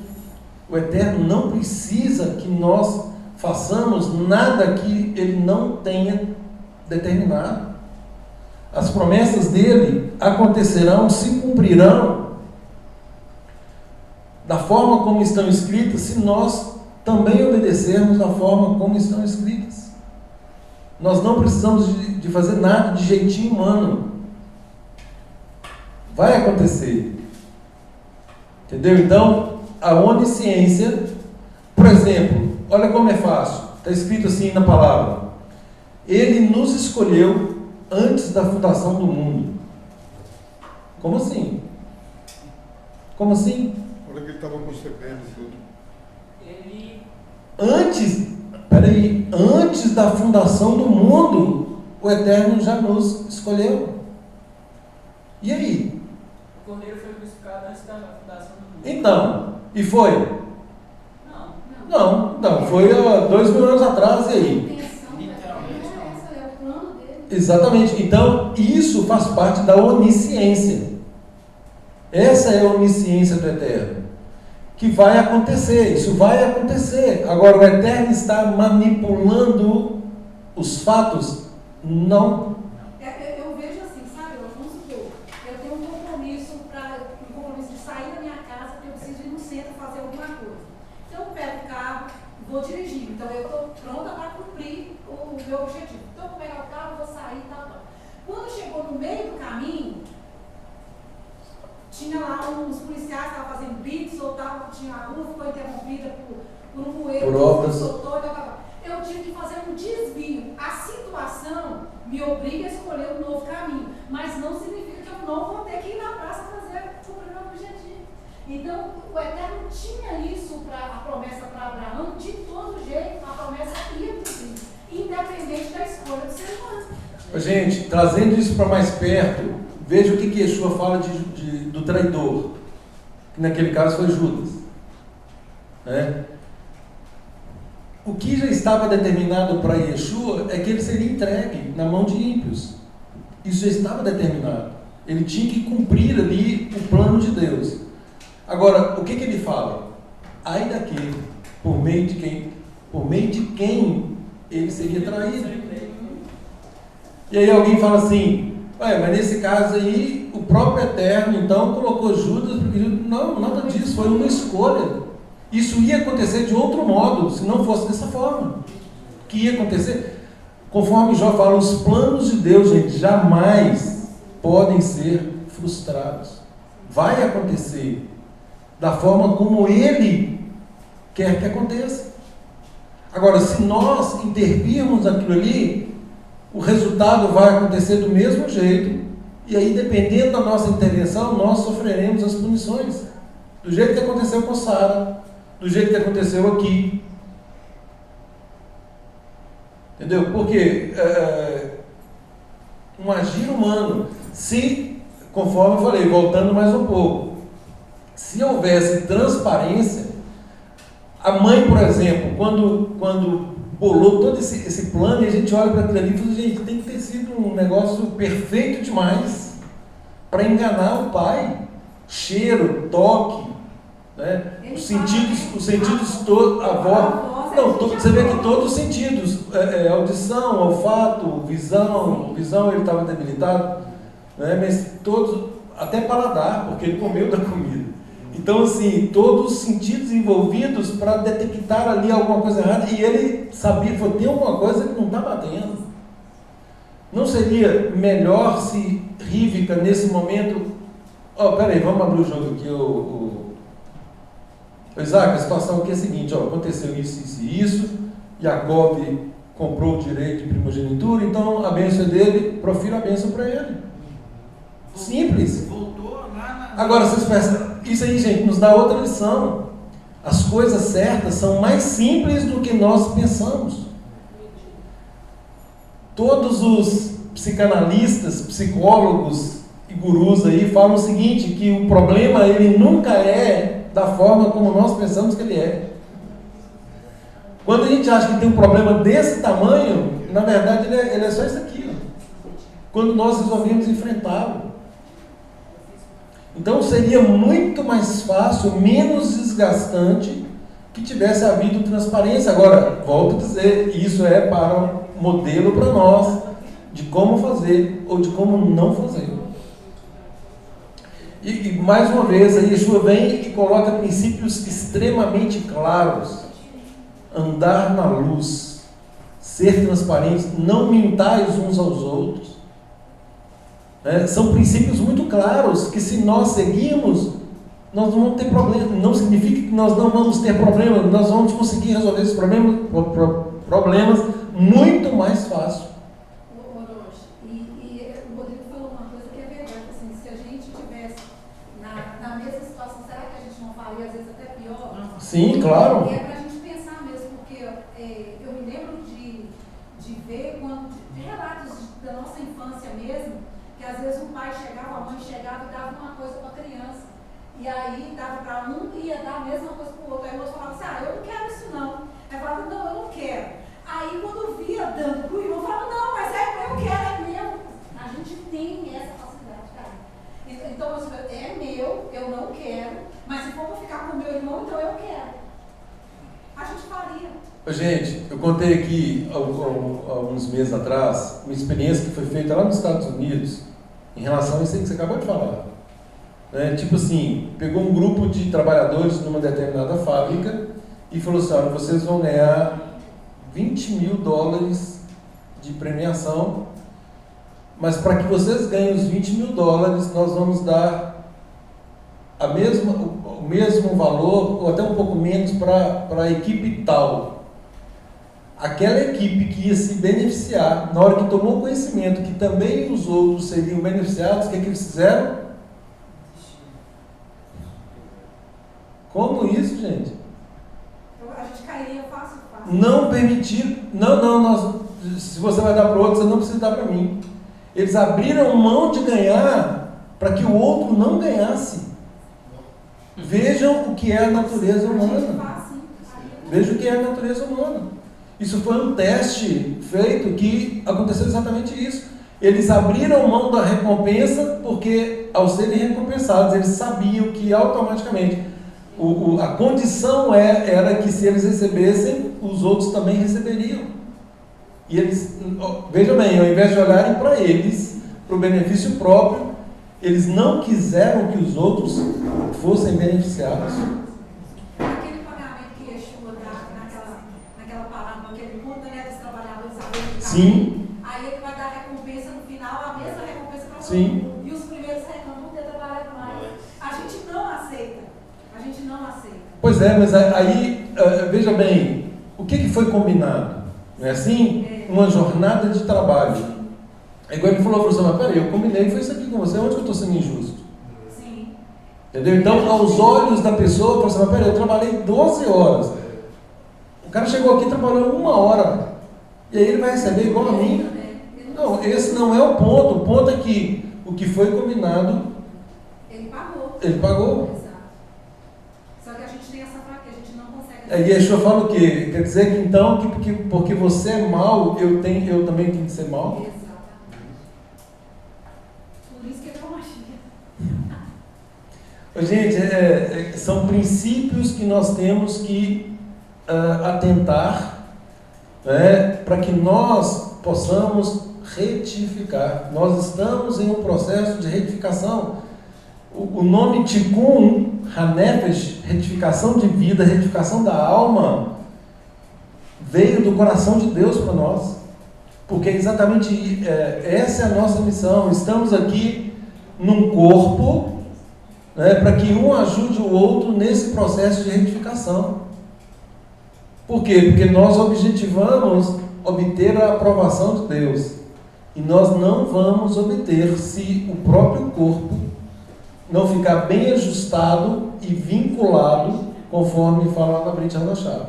O Eterno não precisa que nós façamos nada que Ele não tenha determinado. As promessas dele acontecerão, se cumprirão da forma como estão escritas, se nós também obedecermos da forma como estão escritas. Nós não precisamos de fazer nada de jeitinho humano. Vai acontecer. Entendeu? Então, a onisciência, por exemplo, olha como é fácil. Está escrito assim na palavra: Ele nos escolheu antes da fundação do mundo. Como assim? Como assim? Olha que ele estava concebendo tudo. Antes da fundação do mundo, o Eterno já nos escolheu. E aí? O Cordeiro foi crucificado antes da fundação do mundo. Então, e foi? Não. Não, foi há 2000 anos atrás, e aí? Essa é o plano dele. Exatamente. Então, isso faz parte da onisciência. Essa é a onisciência do Eterno. Que vai acontecer, isso vai acontecer. Agora, o Eterno está manipulando os fatos? Não. Eu vejo assim, sabe? Vamos supor, eu tenho um compromisso de sair da minha casa porque eu preciso ir no centro fazer alguma coisa. Então, eu pego o carro, vou dirigir. Então, eu estou pronta para cumprir o meu objetivo. Então, eu vou pegar o carro, vou sair e tal. Quando chegou no meio do caminho, tinha lá uns policiais que estavam fazendo blitz, ou tinha a rua, ficou interrompida por um bueiro, por obras. Eu tive que fazer um desvio. A situação me obriga a escolher um novo caminho, mas não significa que eu não vou ter que ir na praça cumprir o meu objetivo. Então, o Eterno tinha isso, a promessa para Abraão, de todo jeito, a promessa ia cumprir, independente da escolha do ser humano. Gente, trazendo isso para mais perto, veja o que Yeshua fala do traidor, que naquele caso foi Judas. Né? O que já estava determinado para Yeshua é que ele seria entregue na mão de ímpios. Isso já estava determinado. Ele tinha que cumprir ali o plano de Deus. Agora, o que ele fala? Ai daquele, por meio de quem ele seria traído. E aí alguém fala assim: mas nesse caso aí, o próprio Eterno, então, colocou Judas, porque não, nada disso, foi uma escolha. Isso ia acontecer de outro modo, se não fosse dessa forma. O que ia acontecer? Conforme Jó fala, os planos de Deus, gente, jamais podem ser frustrados. Vai acontecer da forma como Ele quer que aconteça. Agora, se nós intervirmos naquilo ali, o resultado vai acontecer do mesmo jeito, e aí, dependendo da nossa intervenção, nós sofreremos as punições. Do jeito que aconteceu com Sara, do jeito que aconteceu aqui. Entendeu? Porque um agir humano, se, conforme eu falei, voltando mais um pouco, se houvesse transparência, a mãe, por exemplo, quando bolou todo esse plano, e a gente olha para aquilo ali e fala: gente, tem que ter sido um negócio perfeito demais para enganar o pai. Cheiro, toque, né? Os sentidos todos, a voz, não, você vê que todos os sentidos, audição, olfato, visão ele estava debilitado, né? Mas todos, até paladar, porque ele comeu da comida. Então, assim, todos os sentidos envolvidos para detectar ali alguma coisa errada, e ele sabia que tem alguma coisa que não está batendo. Não seria melhor se Rivka, nesse momento, peraí, vamos abrir o jogo aqui, Isaac, a situação aqui é a seguinte, aconteceu isso e isso, Jacob comprou o direito de primogenitura, então a bênção é dele, profira a bênção para ele. Simples. Voltou lá na... Agora, vocês pensam, isso aí, gente, nos dá outra lição. As coisas certas são mais simples do que nós pensamos. Todos os psicanalistas, psicólogos e gurus aí falam o seguinte, que o problema ele nunca é da forma como nós pensamos que ele é. Quando a gente acha que tem um problema desse tamanho, na verdade ele é só isso aqui, ó. Quando nós resolvemos enfrentá-lo. Então seria muito mais fácil, menos desgastante, que tivesse havido transparência. Agora, volto a dizer, isso é para um modelo para nós, de como fazer ou de como não fazer. E mais uma vez, a Yeshua vem e coloca princípios extremamente claros. Andar na luz, ser transparentes, não mintais uns aos outros. São princípios muito claros que, se nós seguirmos, nós não vamos ter problema. Não significa que nós não vamos ter problema, nós vamos conseguir resolver esses problemas muito mais fácil. E o Rodrigo falou uma coisa que é verdade, assim, se a gente tivesse na mesma situação, será que a gente não faria às vezes até pior? Sim, claro. E é para a gente pensar mesmo, porque eu me lembro de ver de relatos da nossa infância mesmo, que às vezes o pai chegava, a mãe chegava e dava uma coisa para a criança. E aí dava para um e ia dar a mesma coisa para o outro. Aí o outro falava assim, eu não quero isso não. Aí falava, não, eu não quero. Aí quando via dando para o irmão, falava, não, mas eu quero, é meu. A gente tem essa facilidade, cara. Então, é meu, eu não quero, mas se for para ficar com o meu irmão, então eu quero. A gente faria. Gente, eu contei aqui, alguns meses atrás, uma experiência que foi feita lá nos Estados Unidos, em relação a isso aí que você acabou de falar. Tipo assim, pegou um grupo de trabalhadores numa determinada fábrica e falou assim, olha, vocês vão ganhar $20 mil de premiação, mas para que vocês ganhem os $20 mil, nós vamos dar o mesmo valor, ou até um pouco menos, para a equipe tal. Aquela equipe que ia se beneficiar, na hora que tomou conhecimento que também os outros seriam beneficiados, o que eles fizeram? Como isso, gente? A gente cairia fácil. Não permitir, se você vai dar para o outro, você não precisa dar para mim. Eles abriram mão de ganhar para que o outro não ganhasse. Vejam o que é a natureza humana. Vejam o que é a natureza humana. Isso foi um teste feito que aconteceu exatamente isso. Eles abriram mão da recompensa porque, ao serem recompensados, eles sabiam que automaticamente a condição era que, se eles recebessem, os outros também receberiam. E eles, veja bem, ao invés de olharem para eles, para o benefício próprio, eles não quiseram que os outros fossem beneficiados. Aquele pagamento que Yeshua dá naquela palavra, naquele conta, dos trabalhadores a ver de Sim. Aí ele vai dar recompensa no final, a mesma recompensa para todo Sim. mundo. E os primeiros reclamam de ter trabalhado mais. A gente não aceita. Pois é, mas aí, veja bem, o que foi combinado? Não é assim? Uma jornada de trabalho. É igual ele falou, professor, mas peraí, eu combinei, foi isso aqui com você, onde que eu estou sendo injusto? Sim. Entendeu? Então, aos olhos da pessoa, professor, mas peraí, eu trabalhei 12 horas. O cara chegou aqui e trabalhou 1 hora. E aí ele vai receber igual a mim? Não, esse não é o ponto. O ponto é que o que foi combinado, ele pagou. E Yeshua fala o quê? Quer dizer que então, porque você é mau, eu também tenho que ser mau? Exatamente. Por isso que ele é uma magia. Gente, são princípios que nós temos que atentar, para que nós possamos retificar. Nós estamos em um processo de retificação. O nome Tikkun Hanefesh, retificação de vida, retificação da alma, veio do coração de Deus para nós, porque exatamente essa é a nossa missão. Estamos aqui num corpo, para que um ajude o outro nesse processo de retificação. Por quê? Porque nós objetivamos obter a aprovação de Deus, e nós não vamos obter se o próprio corpo não ficar bem ajustado e vinculado, conforme fala na Brit Hadashah,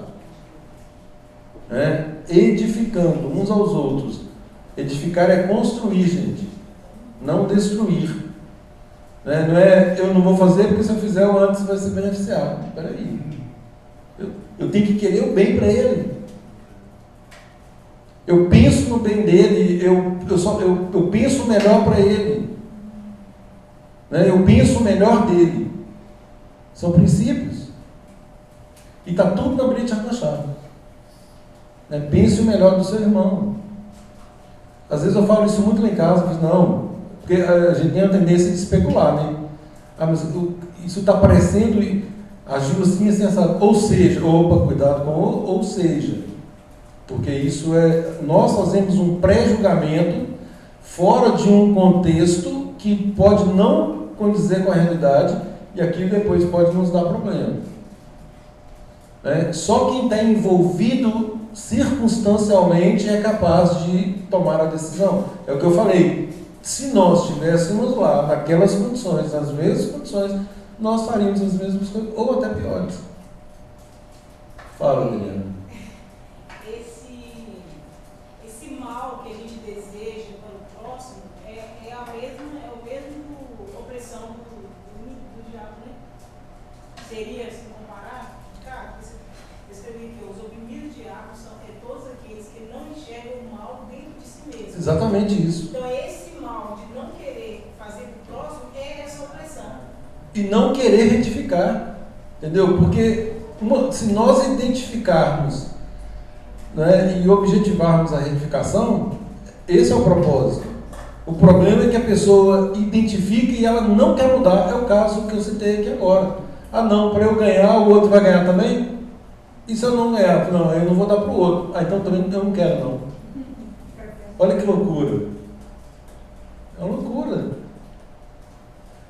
edificando uns aos outros Edificar é construir, gente, não destruir. Não é eu não vou fazer porque se eu fizer o antes vai ser beneficiado. Espera aí. Eu tenho que querer o bem para ele. Eu penso no bem dele, eu penso o melhor para ele. Eu penso o melhor dele. São princípios. E está tudo na Bíblia chave. Pense o melhor do seu irmão. Às vezes eu falo isso muito lá em casa, mas não, porque a gente tem a tendência de especular, né? Mas isso está parecendo e agiu assim, ou seja, opa, cuidado com ou seja, porque isso nós fazemos um pré-julgamento fora de um contexto que pode não condizer com a realidade e aquilo depois pode nos dar problema. Só quem está envolvido circunstancialmente é capaz de tomar a decisão. É o que eu falei. Se nós estivéssemos lá, naquelas condições, nas mesmas condições, nós faríamos as mesmas coisas, ou até piores. Fala, Adriana. Esse mal que a gente deseja para o próximo é a mesma opressão do diabo, né? Seria, se comparar, cara, eu escrevi que os oprimidos diabos são todos aqueles que não enxergam o mal dentro de si mesmos. Exatamente isso. Então esse mal de não querer fazer para o próximo é essa opressão. E não querer retificar, entendeu? Porque se nós identificarmos, e objetivarmos a retificação, esse é o propósito. O problema é que a pessoa identifica e ela não quer mudar. É o caso que eu citei aqui agora. Não, para eu ganhar, o outro vai ganhar também? E se eu não ganhar? Não, eu não vou dar para o outro. Então também eu não quero, não. Olha que loucura. É uma loucura.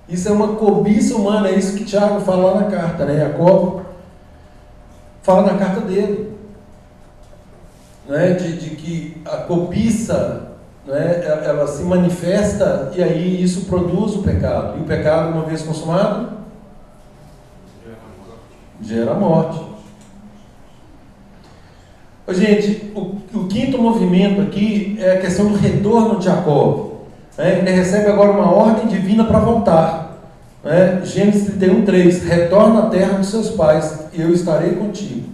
Isso é uma cobiça humana, é isso que Tiago fala lá na carta, Jacó fala na carta dele, de que a cobiça, ela se manifesta e aí isso produz o pecado. E o pecado, uma vez consumado, gera morte. Gente, o quinto movimento aqui é a questão do retorno de Jacó. Ele recebe agora uma ordem divina para voltar. Gênesis 31:3, retorna à terra dos seus pais e eu estarei contigo.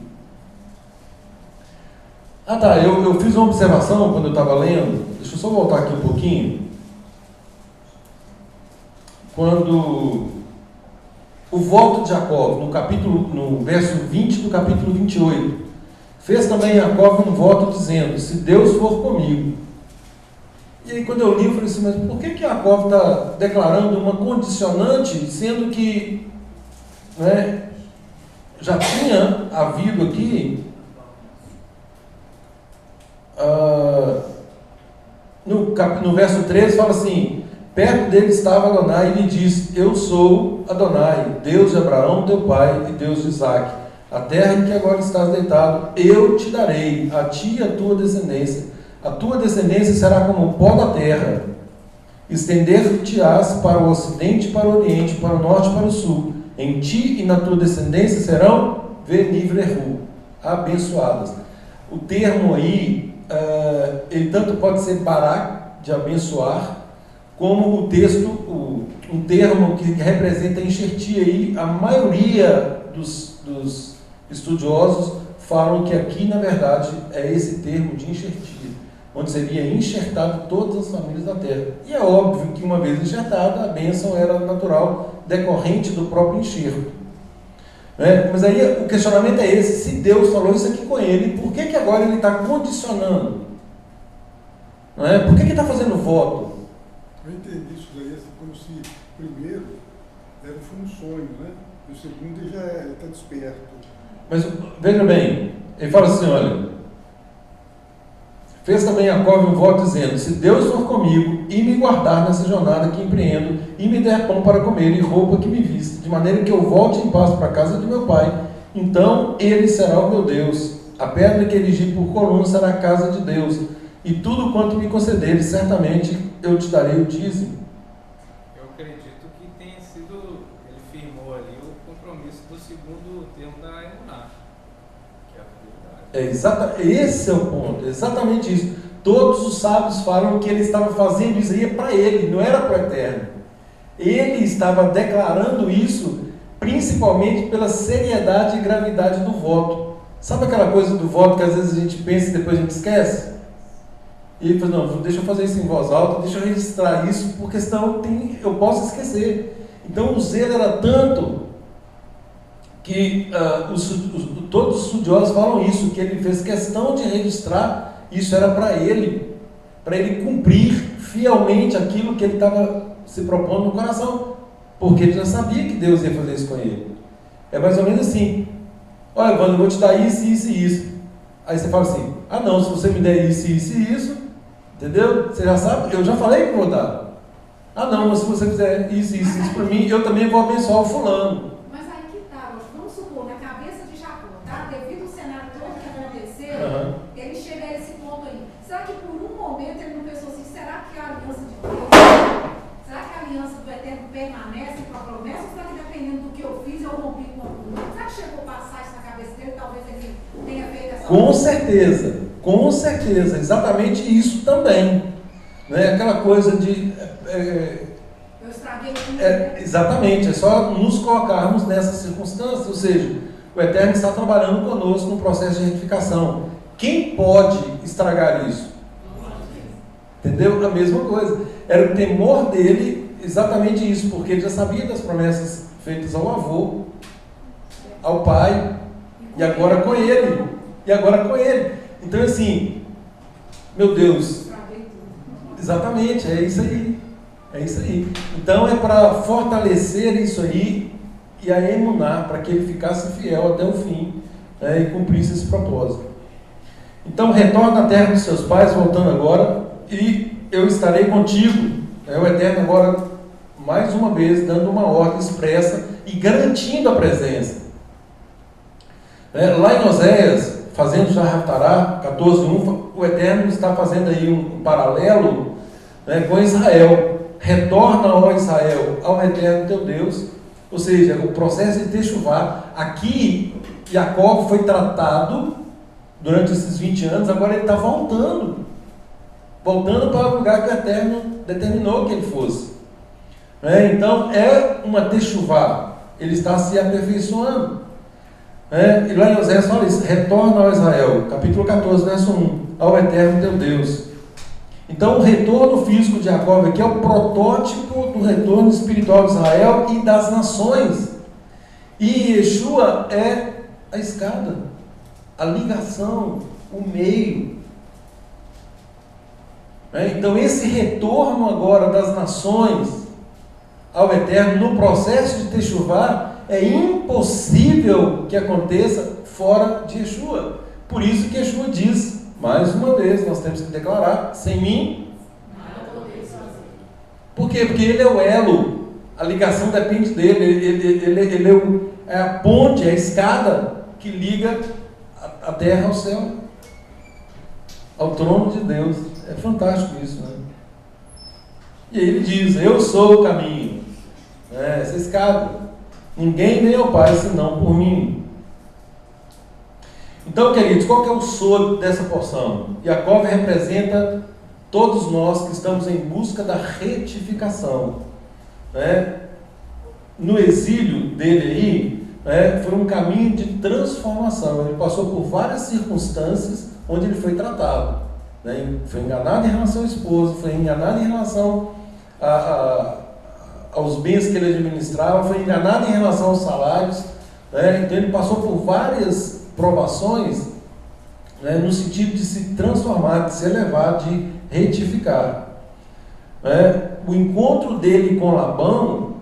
Eu fiz uma observação quando eu estava lendo, deixa eu só voltar aqui um pouquinho. Quando o voto de Jacó, no verso 20 do capítulo 28, fez também Jacó um voto dizendo, se Deus for comigo. E aí quando eu li, eu falei assim, mas por que Jacó está declarando uma condicionante, sendo que já tinha havido aqui, no verso 13 fala assim, perto dele estava Adonai e lhe disse, eu sou Adonai, Deus de Abraão, teu pai, e Deus de Isaque. A terra em que agora estás deitado, eu te darei, a ti e a tua descendência. A tua descendência será como o pó da terra. Estender-te-ás para o ocidente, para o oriente, para o norte e para o sul. Em ti e na tua descendência serão venivrehu, abençoadas. O termo aí, ele tanto pode ser barak, de abençoar, como o texto, um termo que representa enxertia aí. A maioria dos estudiosos falam que aqui, na verdade, é esse termo de enxertia, onde seria enxertado todas as famílias da terra. E é óbvio que, uma vez enxertada, a bênção era natural, decorrente do próprio enxerto. Mas aí o questionamento é esse: se Deus falou isso aqui com ele, por que agora ele está condicionando? Por que ele está fazendo voto? Eu entendi isso daí, como se primeiro foi um sonho, e o segundo ele já está desperto. Mas veja bem, ele fala assim, olha, fez também Jacó um voto dizendo, se Deus for comigo e me guardar nessa jornada que empreendo, e me der pão para comer e roupa que me vista, de maneira que eu volte em paz para a casa de meu pai, então ele será o meu Deus, a pedra que erigi por coluna será a casa de Deus, e tudo quanto me concederes, certamente eu te darei o dízimo. Eu acredito que tenha sido, ele firmou ali o compromisso do segundo termo da emuná, que é a fidelidade. Esse é o ponto, exatamente isso. todos os sábios falam que ele estava fazendo isso aí para ele, não era para o Eterno. Ele estava declarando isso principalmente pela seriedade e gravidade do voto. Sabe aquela coisa do voto que às vezes a gente pensa e depois a gente esquece? E ele falou, não, deixa eu fazer isso em voz alta, deixa eu registrar isso, porque senão eu posso esquecer. Então o zelo era tanto que todos os estudiosos falam isso, que ele fez questão de registrar, isso era para ele cumprir fielmente aquilo que ele estava se propondo no coração, porque ele já sabia que Deus ia fazer isso com ele. É mais ou menos assim, olha, Evandro, eu vou te dar isso, isso e isso. Aí você fala assim, ah não, se você me der isso, isso e isso, entendeu? Você já sabe, eu já falei que vou dar. Ah não, mas se você fizer isso, isso, isso para mim, eu também vou abençoar o fulano. Mas aí que tá, vamos supor, na cabeça de Jacó, tá? Devido ao cenário todo que aconteceu, ele chega a esse ponto aí. Será que por um momento ele não pensou assim, será que a aliança de Deus, será que a aliança do Eterno permanece com a promessa? Ou será que dependendo do que eu fiz, eu rompi com o mundo? Será que chegou a passar isso na cabeça dele? Talvez ele tenha feito essa... Com certeza, exatamente isso também. Né? Aquela coisa de... eu estraguei tudo. Exatamente, é só nos colocarmos nessas circunstâncias, ou seja, o Eterno está trabalhando conosco no processo de retificação. Quem pode estragar isso? Entendeu? A mesma coisa. Era o temor dele, exatamente isso, porque ele já sabia das promessas feitas ao avô, ao pai, e agora com ele. Então, assim, meu Deus, exatamente, é isso aí. Então, é para fortalecer isso aí e a emunar, para que ele ficasse fiel até o fim, né, e cumprisse esse propósito. Então, retorna à terra dos seus pais, voltando agora, e eu estarei contigo. O Eterno agora, mais uma vez, dando uma ordem expressa e garantindo a presença. Lá em Oséias, fazendo Jarratará 14:1, o Eterno está fazendo aí um paralelo, né, com Israel. Retorna, ó Israel, ao Eterno teu Deus. Ou seja, o processo de Techuvá. Aqui, Jacó foi tratado durante esses 20 anos, agora ele está voltando para o lugar que o Eterno determinou que ele fosse. Então, é uma Techuvá, ele está se aperfeiçoando. E lá em Oséias fala isso, retorna ao Israel, capítulo 14, verso 1, ao Eterno teu Deus. Então, o retorno físico de Jacó aqui é o protótipo do retorno espiritual de Israel e das nações. E Yeshua é a escada, a ligação, o meio. Então, esse retorno agora das nações ao Eterno no processo de Techuvá é impossível que aconteça fora de Yeshua. Por isso que Yeshua diz, mais uma vez, nós temos que declarar, sem mim, por quê? Porque ele é o elo, a ligação depende dele, ele é a ponte, a escada que liga a terra ao céu, ao trono de Deus. É fantástico isso, né? E aí ele diz, eu sou o caminho, essa escada, ninguém vem ao Pai senão por mim. Então, queridos, qual que é o soro dessa porção? Jacó representa todos nós que estamos em busca da retificação. No exílio dele aí, foi um caminho de transformação. Ele passou por várias circunstâncias onde ele foi tratado. Foi enganado em relação ao esposo, foi enganado em relação aos bens que ele administrava, foi enganado em relação aos salários. Então, ele passou por várias provações, no sentido de se transformar, de se elevar, de retificar. O encontro dele com Labão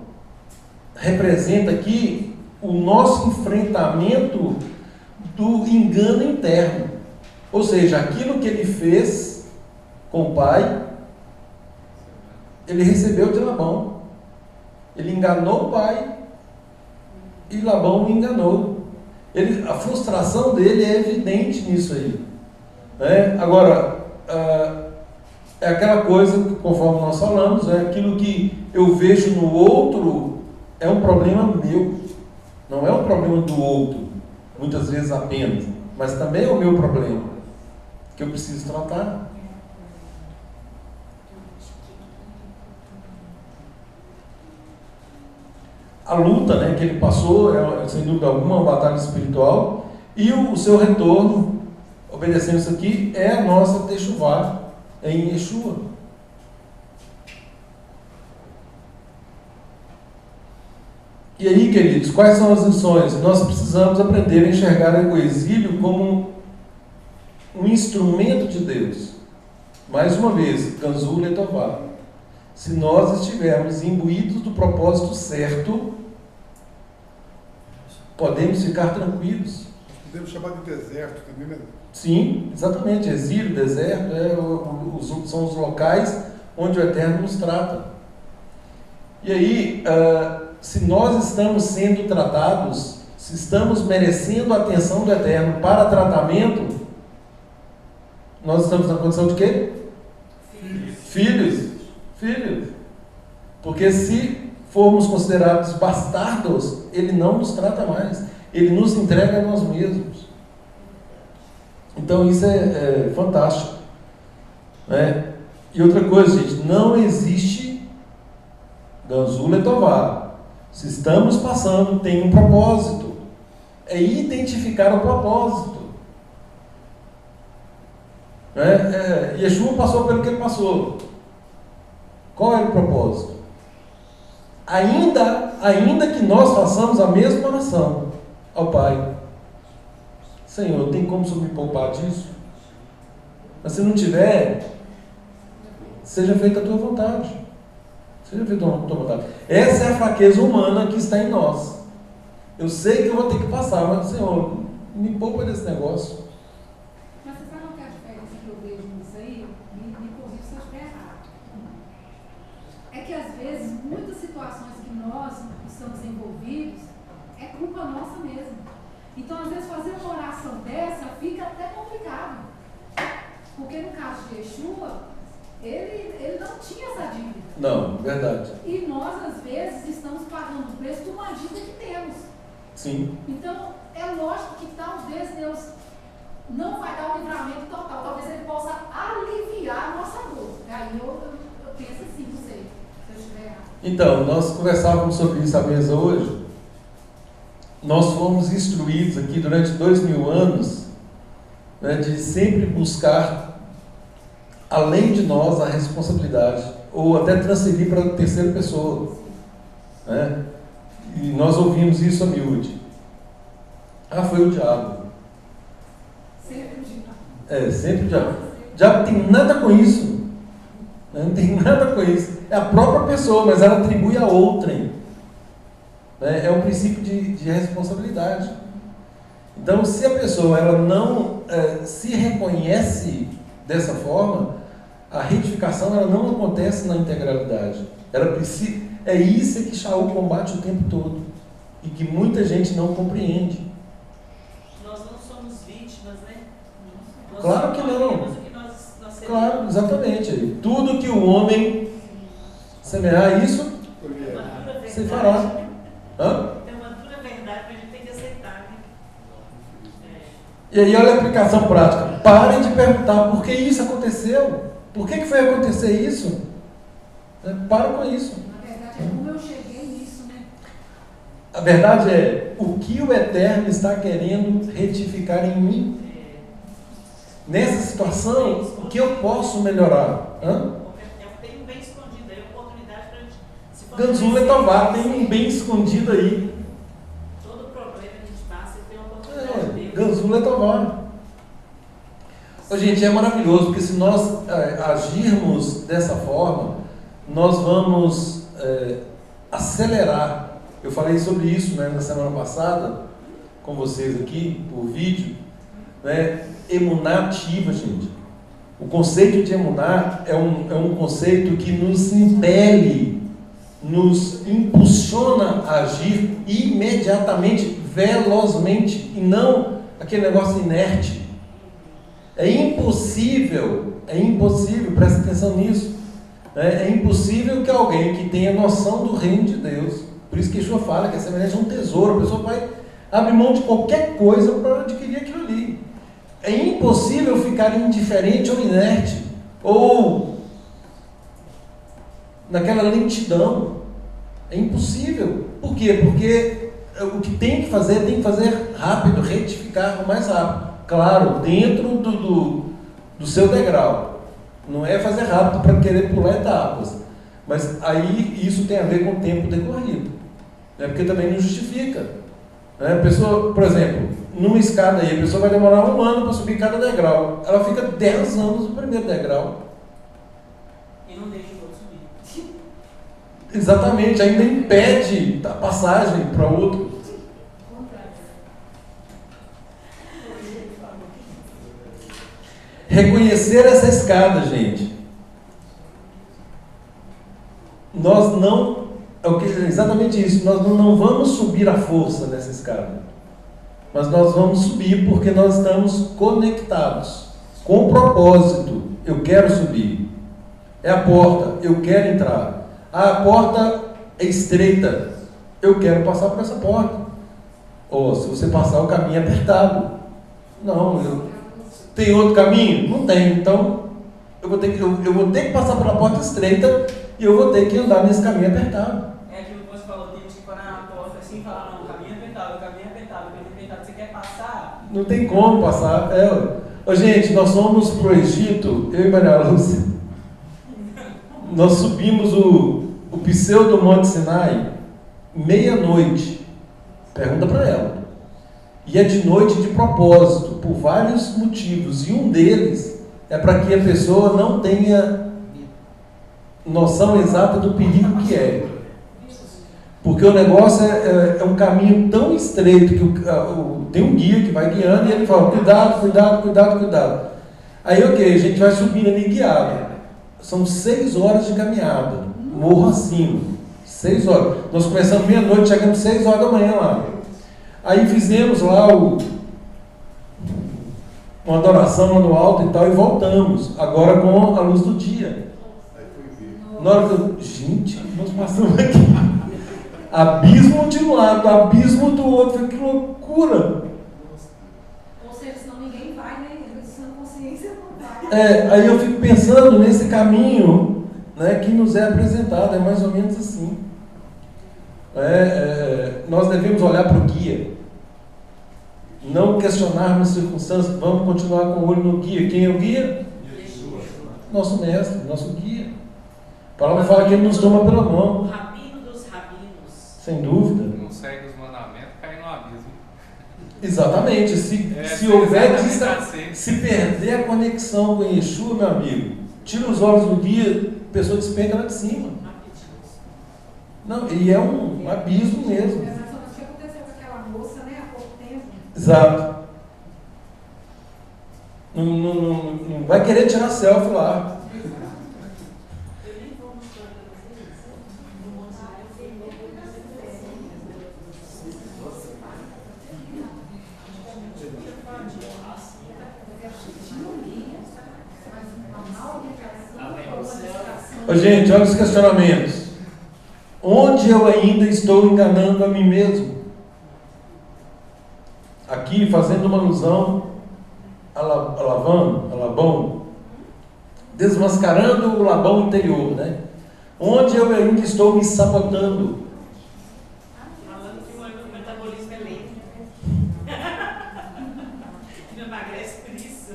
representa aqui o nosso enfrentamento do engano interno, ou seja, aquilo que ele fez com o pai, ele recebeu de Labão. Ele enganou o pai e Labão o enganou. A frustração dele é evidente nisso aí. Agora, é aquela coisa que, conforme nós falamos, aquilo que eu vejo no outro é um problema meu, não é um problema do outro, muitas vezes apenas, mas também é o meu problema, que eu preciso tratar. a luta, né, que ele passou, sem dúvida alguma, uma batalha espiritual, e o seu retorno, obedecendo isso aqui, é a nossa Techuvá em Yeshua. E aí, queridos, quais são as lições? Nós precisamos aprender a enxergar o exílio como um instrumento de Deus. Mais uma vez, Ganzul Letová. Se nós estivermos imbuídos do propósito certo, podemos ficar tranquilos. Podemos chamar de deserto também, né? Sim, exatamente. Exílio, deserto, são os locais onde o Eterno nos trata. E aí, se nós estamos sendo tratados, se estamos merecendo a atenção do Eterno para tratamento, nós estamos na condição de quê? Filhos. Porque se formos considerados bastardos, Ele não nos trata mais. Ele nos entrega a nós mesmos. Então isso é fantástico, né? E outra coisa, gente, não existe Ganzul Letová. Se estamos passando, tem um propósito. É identificar o propósito. Yeshua passou pelo que ele passou. Qual era o propósito? Ainda que nós façamos a mesma oração ao Pai: Senhor, tem como o Senhor me poupar disso? Mas se não tiver, seja feita a tua vontade. Seja feita a tua vontade. Essa é a fraqueza humana que está em nós. Eu sei que eu vou ter que passar, mas Senhor, me poupa desse negócio. Mas você sabe qual que é a diferença que eu vejo nisso aí? Me corrija se eu estiver errado. É que às vezes, muitas situações que nós estamos envolvidos, é culpa nossa mesmo. Então, às vezes, fazer uma oração dessa fica até complicado. Porque no caso de Yeshua, ele não tinha essa dívida. Não, verdade. E nós, às vezes, estamos pagando o preço de uma dívida que temos. Sim. Então, é lógico que talvez Deus não vai dar o livramento total. Talvez Ele possa aliviar a nossa dor. Aí eu penso assim, não sei, se eu estiver errado. Então, nós conversávamos sobre isso à mesa hoje. Nós fomos instruídos aqui durante 2000 anos, né, de sempre buscar, além de nós, a responsabilidade, ou até transferir para a terceira pessoa, né? E nós ouvimos isso a miúde. Foi o diabo. Sempre o diabo. Sempre o diabo. O diabo tem nada com isso. Não tem nada com isso. É a própria pessoa, mas ela atribui a outrem. É um princípio de responsabilidade. Então, se a pessoa ela não se reconhece dessa forma, a retificação ela não acontece na integralidade. Ela precisa. É isso que Shaul combate o tempo todo e que muita gente não compreende. Nós não somos vítimas, né? Nós Claro que não. o que nós Claro, exatamente. Tudo que o homem semear, isso você fará. Tem uma dura verdade que a gente tem que aceitar, né? E aí olha a aplicação prática. Parem de perguntar por que isso aconteceu. Por que foi acontecer isso? Para com isso. Na verdade, é como eu cheguei nisso, né? A verdade é o que o Eterno está querendo retificar em mim. Nessa situação, o que eu posso melhorar? Tem um bem escondido aí, oportunidade para a gente se Ganzul Letová, tem um bem escondido aí. Todo problema que a gente passa tem uma oportunidade dele. Ganzul Letová. Gente, é maravilhoso, porque se nós agirmos dessa forma, nós vamos acelerar. Eu falei sobre isso, né, na semana passada, com vocês aqui, por vídeo, né? Emuná ativa, gente. O conceito de emuná é um conceito que nos impele, nos impulsiona a agir imediatamente, velozmente, e não aquele negócio inerte. É impossível, presta atenção nisso, é impossível que alguém que tenha noção do reino de Deus, por isso que Yeshua fala que é semelhante a um tesouro, a pessoa vai abrir mão de qualquer coisa para adquirir aquilo ali. É impossível ficar indiferente ou inerte, ou naquela lentidão. É impossível. Por quê? Porque o que tem que fazer rápido, retificar o mais rápido. Claro, dentro do seu degrau. Não é fazer rápido para querer pular etapas. Mas aí isso tem a ver com o tempo decorrido. Né? Porque também não justifica. Né? A pessoa, por exemplo, numa escada aí, a pessoa vai demorar 1 ano para subir cada degrau. Ela fica 10 anos no primeiro degrau. E não deixa o outro subir. Exatamente, ainda impede a passagem para outro. Reconhecer essa escada, gente. Nós não, exatamente isso, nós não vamos subir à força nessa escada. Mas nós vamos subir porque nós estamos conectados, com propósito. Eu quero subir. É a porta, eu quero entrar. A porta é estreita, eu quero passar por essa porta. Ou se você passar, o caminho é apertado. Não, tem outro caminho? Não tem. Então eu vou ter que passar pela porta estreita e eu vou ter que andar nesse caminho apertado. É aquilo que você falou, tem gente que parar na porta assim e falar, não, o caminho é apertado, você quer passar? Não tem como passar. Ô, gente, nós fomos para o Egito, eu e Maria Lúcia. Nós subimos o pseudo Monte Sinai meia-noite. Pergunta para ela. E é de noite de propósito, por vários motivos. E um deles é para que a pessoa não tenha noção exata do perigo que é. Porque o negócio é um caminho tão estreito que tem um guia que vai guiando e ele fala, cuidado. Aí, ok, a gente vai subindo ali guiado. São 6 horas de caminhada, morro acima. 6 horas. Nós começamos meia-noite, chegamos 6 horas da manhã lá. Aí fizemos lá uma adoração lá no alto e tal, e voltamos, agora com a luz do dia. Na hora que gente, nós passamos aqui. Abismo de um lado, abismo do outro, que loucura! Ou seja, senão ninguém vai, né? Sem consciência não vai. Aí eu fico pensando nesse caminho, né, que nos é apresentado, é mais ou menos assim. Nós devemos olhar para o guia, não questionarmos circunstâncias, vamos continuar com o olho no guia. Quem é o guia? Nosso mestre, nosso guia. A palavra fala que ele nos toma pela mão. O rabino dos rabinos. Sem dúvida. Não segue os mandamentos, cai no abismo. Exatamente. Se houver se perder a conexão com Yeshua, meu amigo, tira os olhos do guia, a pessoa despenca lá de cima. Não, e é um abismo mesmo. O que aconteceu com aquela moça, né, há pouco tempo? Exato. Não vai querer tirar selfie lá. Ô, gente, olha os questionamentos. Onde eu ainda estou enganando a mim mesmo? Aqui fazendo uma alusão a Labão, desmascarando o Labão interior, né? Onde eu ainda estou me sabotando? Falando que o metabolismo é lento. Não emagrece por isso.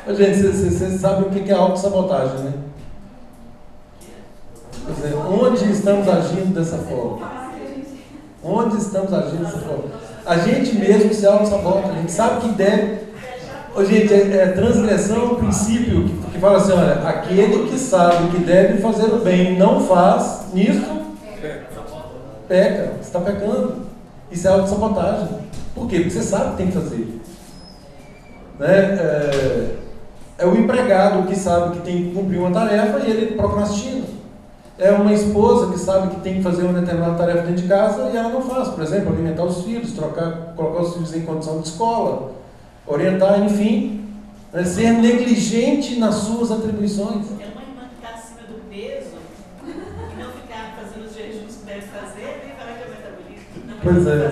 Ô, gente, vocês sabem o que é autossabotagem, né? Quer dizer, onde estamos agindo dessa forma? Onde estamos agindo dessa forma? A gente mesmo se auto-sabota, a gente sabe que deve. Ô, gente, transgressão é um princípio que fala assim: olha, aquele que sabe que deve fazer o bem e não faz, nisso peca, está pecando. Isso é auto-sabotagem. Por quê? Porque você sabe que tem que fazer. Né? É o empregado que sabe que tem que cumprir uma tarefa e ele procrastina. É uma esposa que sabe que tem que fazer uma determinada tarefa dentro de casa e ela não faz. Por exemplo, alimentar os filhos, colocar os filhos em condição de escola, orientar, enfim. Ser negligente nas suas atribuições. É uma irmã que está acima do peso e não ficar fazendo os jejuns que deve fazer, nem falar que é metabolismo. Pois é.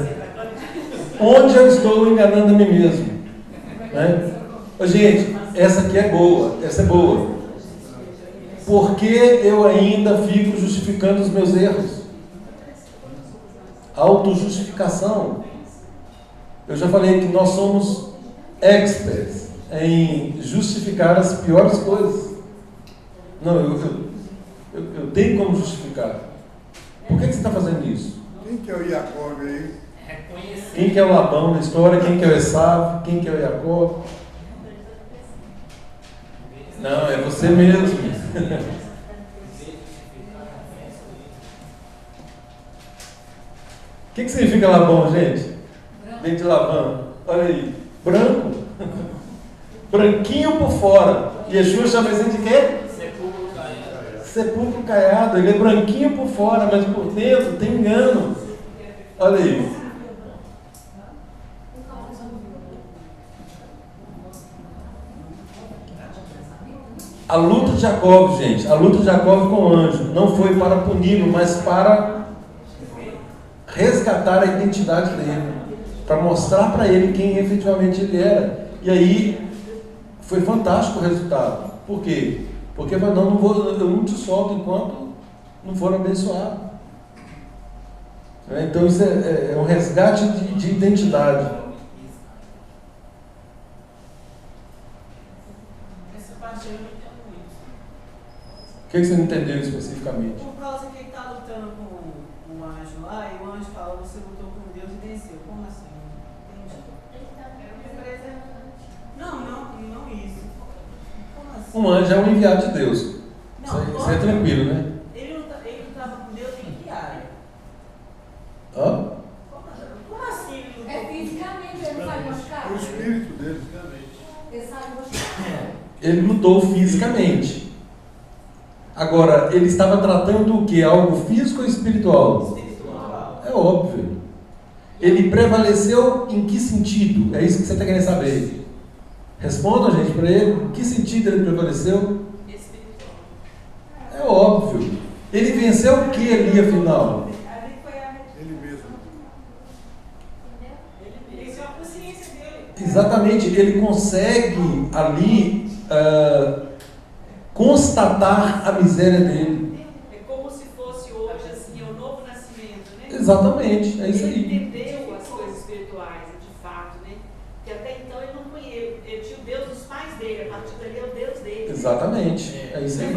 Onde eu estou enganando a mim mesmo? Né? Ô, gente, essa aqui é boa. Essa é boa. Por que eu ainda fico justificando os meus erros? autojustificação. Eu já falei que nós somos experts em justificar as piores coisas. Não, eu tenho como justificar. Por que você está fazendo isso? Quem que é o Jacob aí? Quem que é o Labão na história? Quem que é o Esaú? Quem que é o Jacó? Não, é você mesmo. O que significa Labão, gente? Vem de Labão. Olha aí. Branco. Branquinho por fora. Yeshua chama isso de quê? Sepulcro caiado. Ele é branquinho por fora, mas por dentro tem engano. Olha aí. A luta de Jacó, gente, a luta de Jacó com o anjo não foi para puni-lo, mas para resgatar a identidade dele, para mostrar para ele quem efetivamente ele era. E aí foi fantástico o resultado. Por quê? Porque eu não te solto enquanto não for abençoado. Então isso é um resgate de identidade. O que você não entendeu especificamente? Por causa que ele está lutando com o anjo lá, e o anjo fala, você lutou com Deus e venceu. Como assim? Entendi. Não isso. Como assim? Um anjo é um enviado de Deus. Não, isso é tranquilo, né? Ele lutava com Deus em que área? Hã? Como assim ele lutou? É fisicamente, ele não sai machucado. O espírito dele. Ele sai machucado. Ele lutou fisicamente. Agora, ele estava tratando o que? Algo físico ou espiritual? Espiritual. É óbvio. Ele prevaleceu em que sentido? É isso que você está querendo saber. Responda, gente, para ele. Em que sentido ele prevaleceu? Espiritual. É óbvio. Ele venceu o que ali, afinal? Ele mesmo. Ele venceu a consciência dele. Exatamente. Ele consegue ali constatar a miséria dele. É como se fosse hoje, assim, o novo nascimento, né? Exatamente. É isso Ele aí. entendeu as coisas espirituais, de fato, né? Que até então ele não conhecia. Ele tinha o Deus dos pais dele, a partir dali é o Deus dele. Exatamente. É isso aí.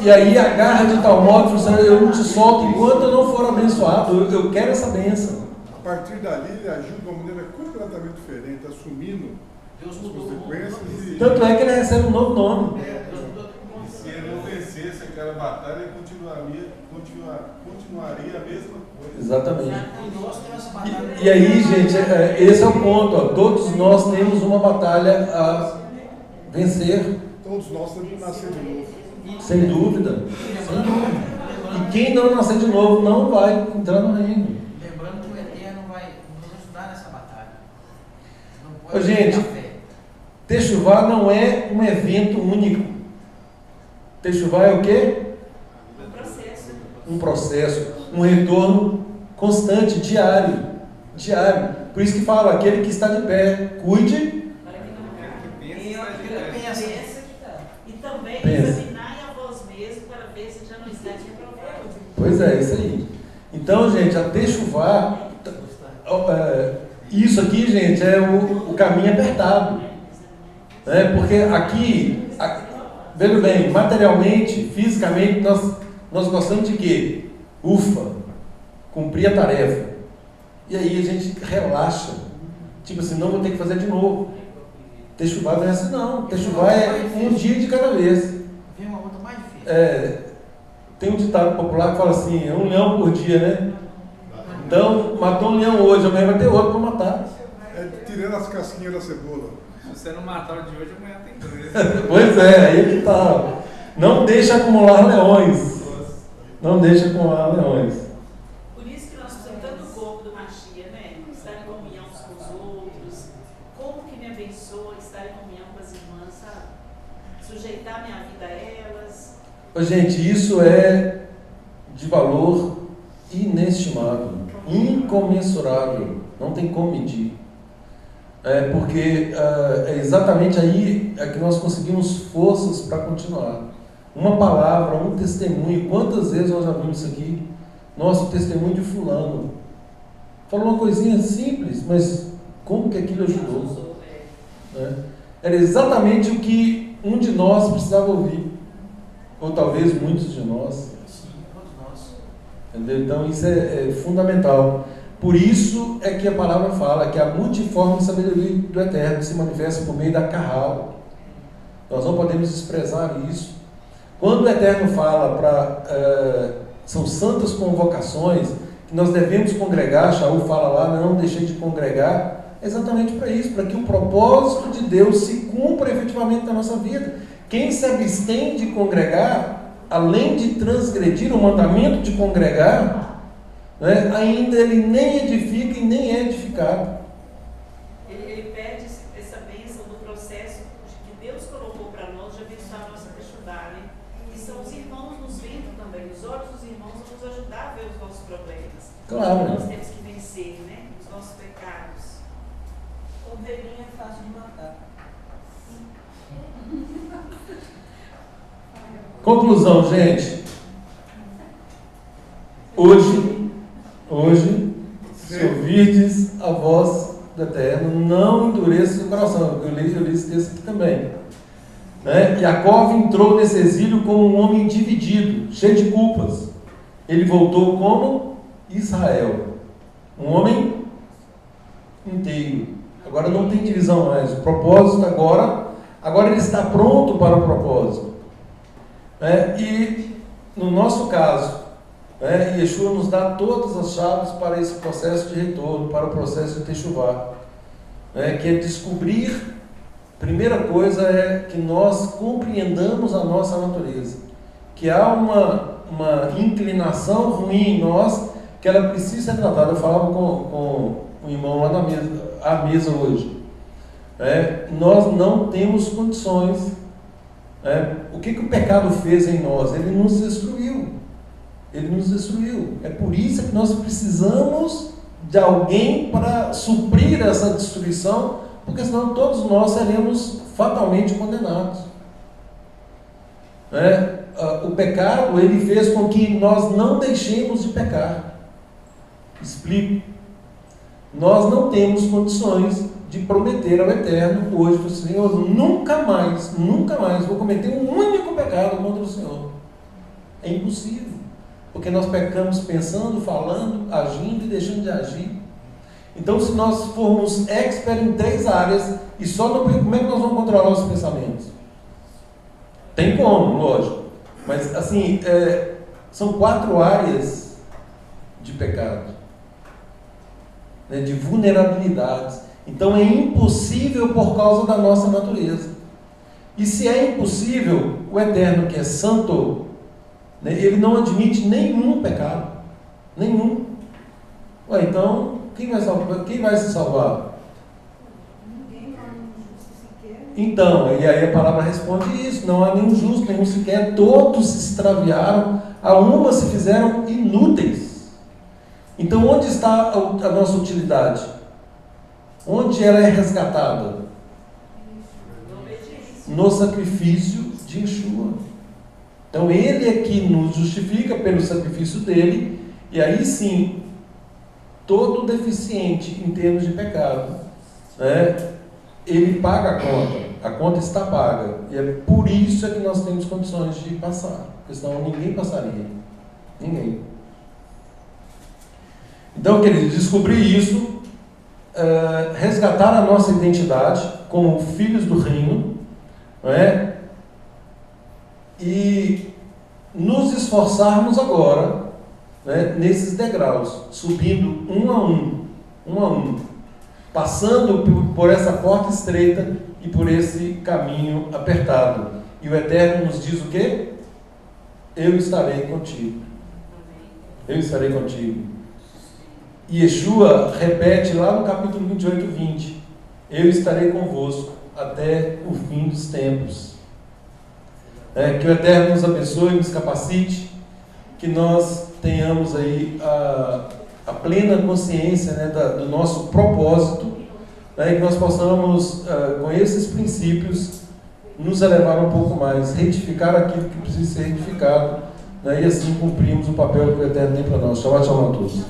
E aí agarra de tal modo que eu não te solto enquanto eu não for abençoado. Eu quero essa bênção. A partir dali, ele agiu de uma maneira completamente diferente, assumindo Deus as mudou o mundo. consequências e... Tanto é que ele recebe um novo nome. Deus mudou todo mundo. E se ele não vencesse aquela batalha, ele continuaria a mesma coisa. Exatamente. E nós temos essa batalha. E aí, gente, esse é o ponto. Ó. Todos nós temos uma batalha a vencer, Todos nós temos que nascer de novo. sem dúvida. Sem dúvida. E quem não nascer de novo não vai entrar no reino. Lembrando que o Eterno vai nos ajudar nessa batalha. Não Ô, pode gente, ter fé. Techuvá não é um evento único. Techuvá é o quê? Um processo. Um processo, um retorno constante, diário. Por isso que fala, aquele que está de pé, cuide. Para que não caia. Ele pensa. E também Pensa. examinai a vós mesmo para ver se já não estáis reprovados. Pois é, isso aí. Então, gente, a Techuvá, isso aqui, gente, é o caminho apertado. Né? Porque aqui, veja bem, materialmente, fisicamente, nós gostamos de quê? Ufa, cumprir a tarefa. E aí a gente relaxa. Tipo assim, não vou ter que fazer de novo. Techuvá não é assim não. Techuvá é um dia de cada vez. Vem uma outra mais difícil. Tem um ditado popular que fala assim, é um leão por dia, né? Então, matou um leão hoje, amanhã vai ter outro para matar. É tirando as casquinhas da cebola. Se você não matar o de hoje, amanhã tem dois. Pois é, aí que tá. Não deixa acumular leões. Não deixa acumular leões. Por isso que nós precisamos tanto do corpo do Machia, né? Estar em comunhão uns com os outros. Como que me abençoa estar em comunhão com as irmãs, sabe? Sujeitar minha vida a elas. Ô, gente, isso é de valor inestimável, incomensurável. Não tem como medir. Porque é exatamente aí que nós conseguimos forças para continuar. Uma palavra, um testemunho. Quantas vezes nós já vimos isso aqui? Nossa, o testemunho de fulano. Falou uma coisinha simples, mas como que aquilo ajudou? Né? Era exatamente o que um de nós precisava ouvir. Ou talvez muitos de nós. Sim, todos nós. Entendeu? Então isso é fundamental. Por isso é que a palavra fala que a multiforme sabedoria do Eterno se manifesta por meio da carral. Nós não podemos desprezar isso. Quando o Eterno fala são santas convocações, que nós devemos congregar, Shaul fala lá, não deixei de congregar, é exatamente para isso, para que o propósito de Deus se cumpra efetivamente na nossa vida. Quem se abstém de congregar, além de transgredir o mandamento de congregar, né, ainda ele nem edifica e nem é edificado. Ele perde essa bênção do processo que Deus colocou para nós de abençoar a nossa Teshuvah, né? E são os irmãos nos vendo também, os olhos dos irmãos vão nos ajudar a ver os nossos problemas. Claro. Nós temos que vencer, né? Os nossos pecados. Ovelhinha é fácil de matar. Conclusão, gente. Hoje, se ouvirdes a voz do Eterno, não endureça o coração. Eu li esse texto aqui também. Né? Jacó entrou nesse exílio como um homem dividido, cheio de culpas. Ele voltou como Israel, um homem inteiro. Agora não tem divisão mais. O propósito agora ele está pronto para o propósito. E no nosso caso, Yeshua nos dá todas as chaves para esse processo de retorno, para o processo de Teshuvah, que é descobrir. Primeira coisa é que nós compreendamos a nossa natureza, que há uma inclinação ruim em nós, que ela precisa ser tratada. Eu falava com um irmão lá à mesa hoje. Nós não temos condições. O que o pecado fez em nós? Ele nos destruiu. É por isso que nós precisamos de alguém para suprir essa destruição, porque senão todos nós seremos fatalmente condenados. O pecado, ele fez com que nós não deixemos de pecar. Explico. Nós não temos condições de prometer ao Eterno hoje, Senhor, nunca mais vou cometer um único pecado contra o Senhor. É impossível, porque nós pecamos pensando, falando, agindo e deixando de agir. Então, se nós formos expert em 3 áreas, e só no como é que nós vamos controlar os pensamentos? Tem como, lógico, mas assim, são 4 áreas de pecado, de vulnerabilidades. Então é impossível por causa da nossa natureza. E se é impossível, o Eterno, que é santo, ele não admite nenhum pecado. Nenhum. Então, quem vai se salvar? Ninguém, não há nenhum justo sequer. Então, e aí a palavra responde isso: não há nenhum justo, nenhum sequer, todos se extraviaram, a uma se fizeram inúteis. Então, onde está a nossa utilidade? Onde ela é resgatada? No sacrifício de Yeshua. Então ele é que nos justifica pelo sacrifício dele, e aí sim, todo deficiente em termos de pecado, ele paga a conta está paga, e é por isso que nós temos condições de passar, porque senão ninguém passaria. Ninguém. Então, queridos, descobrir isso, resgatar a nossa identidade como filhos do reino, e nos esforçarmos agora, nesses degraus, subindo um a um, passando por essa porta estreita e por esse caminho apertado. E o Eterno nos diz o quê? Eu estarei contigo. Eu estarei contigo. E Yeshua repete lá no capítulo 28, 20: eu estarei convosco até o fim dos tempos. Que o Eterno nos abençoe, nos capacite, que nós tenhamos aí a plena consciência do nosso propósito, que nós possamos, com esses princípios, nos elevar um pouco mais, retificar aquilo que precisa ser retificado, né, e assim cumprimos o papel que o Eterno tem para nós. Shabbat shalom a todos.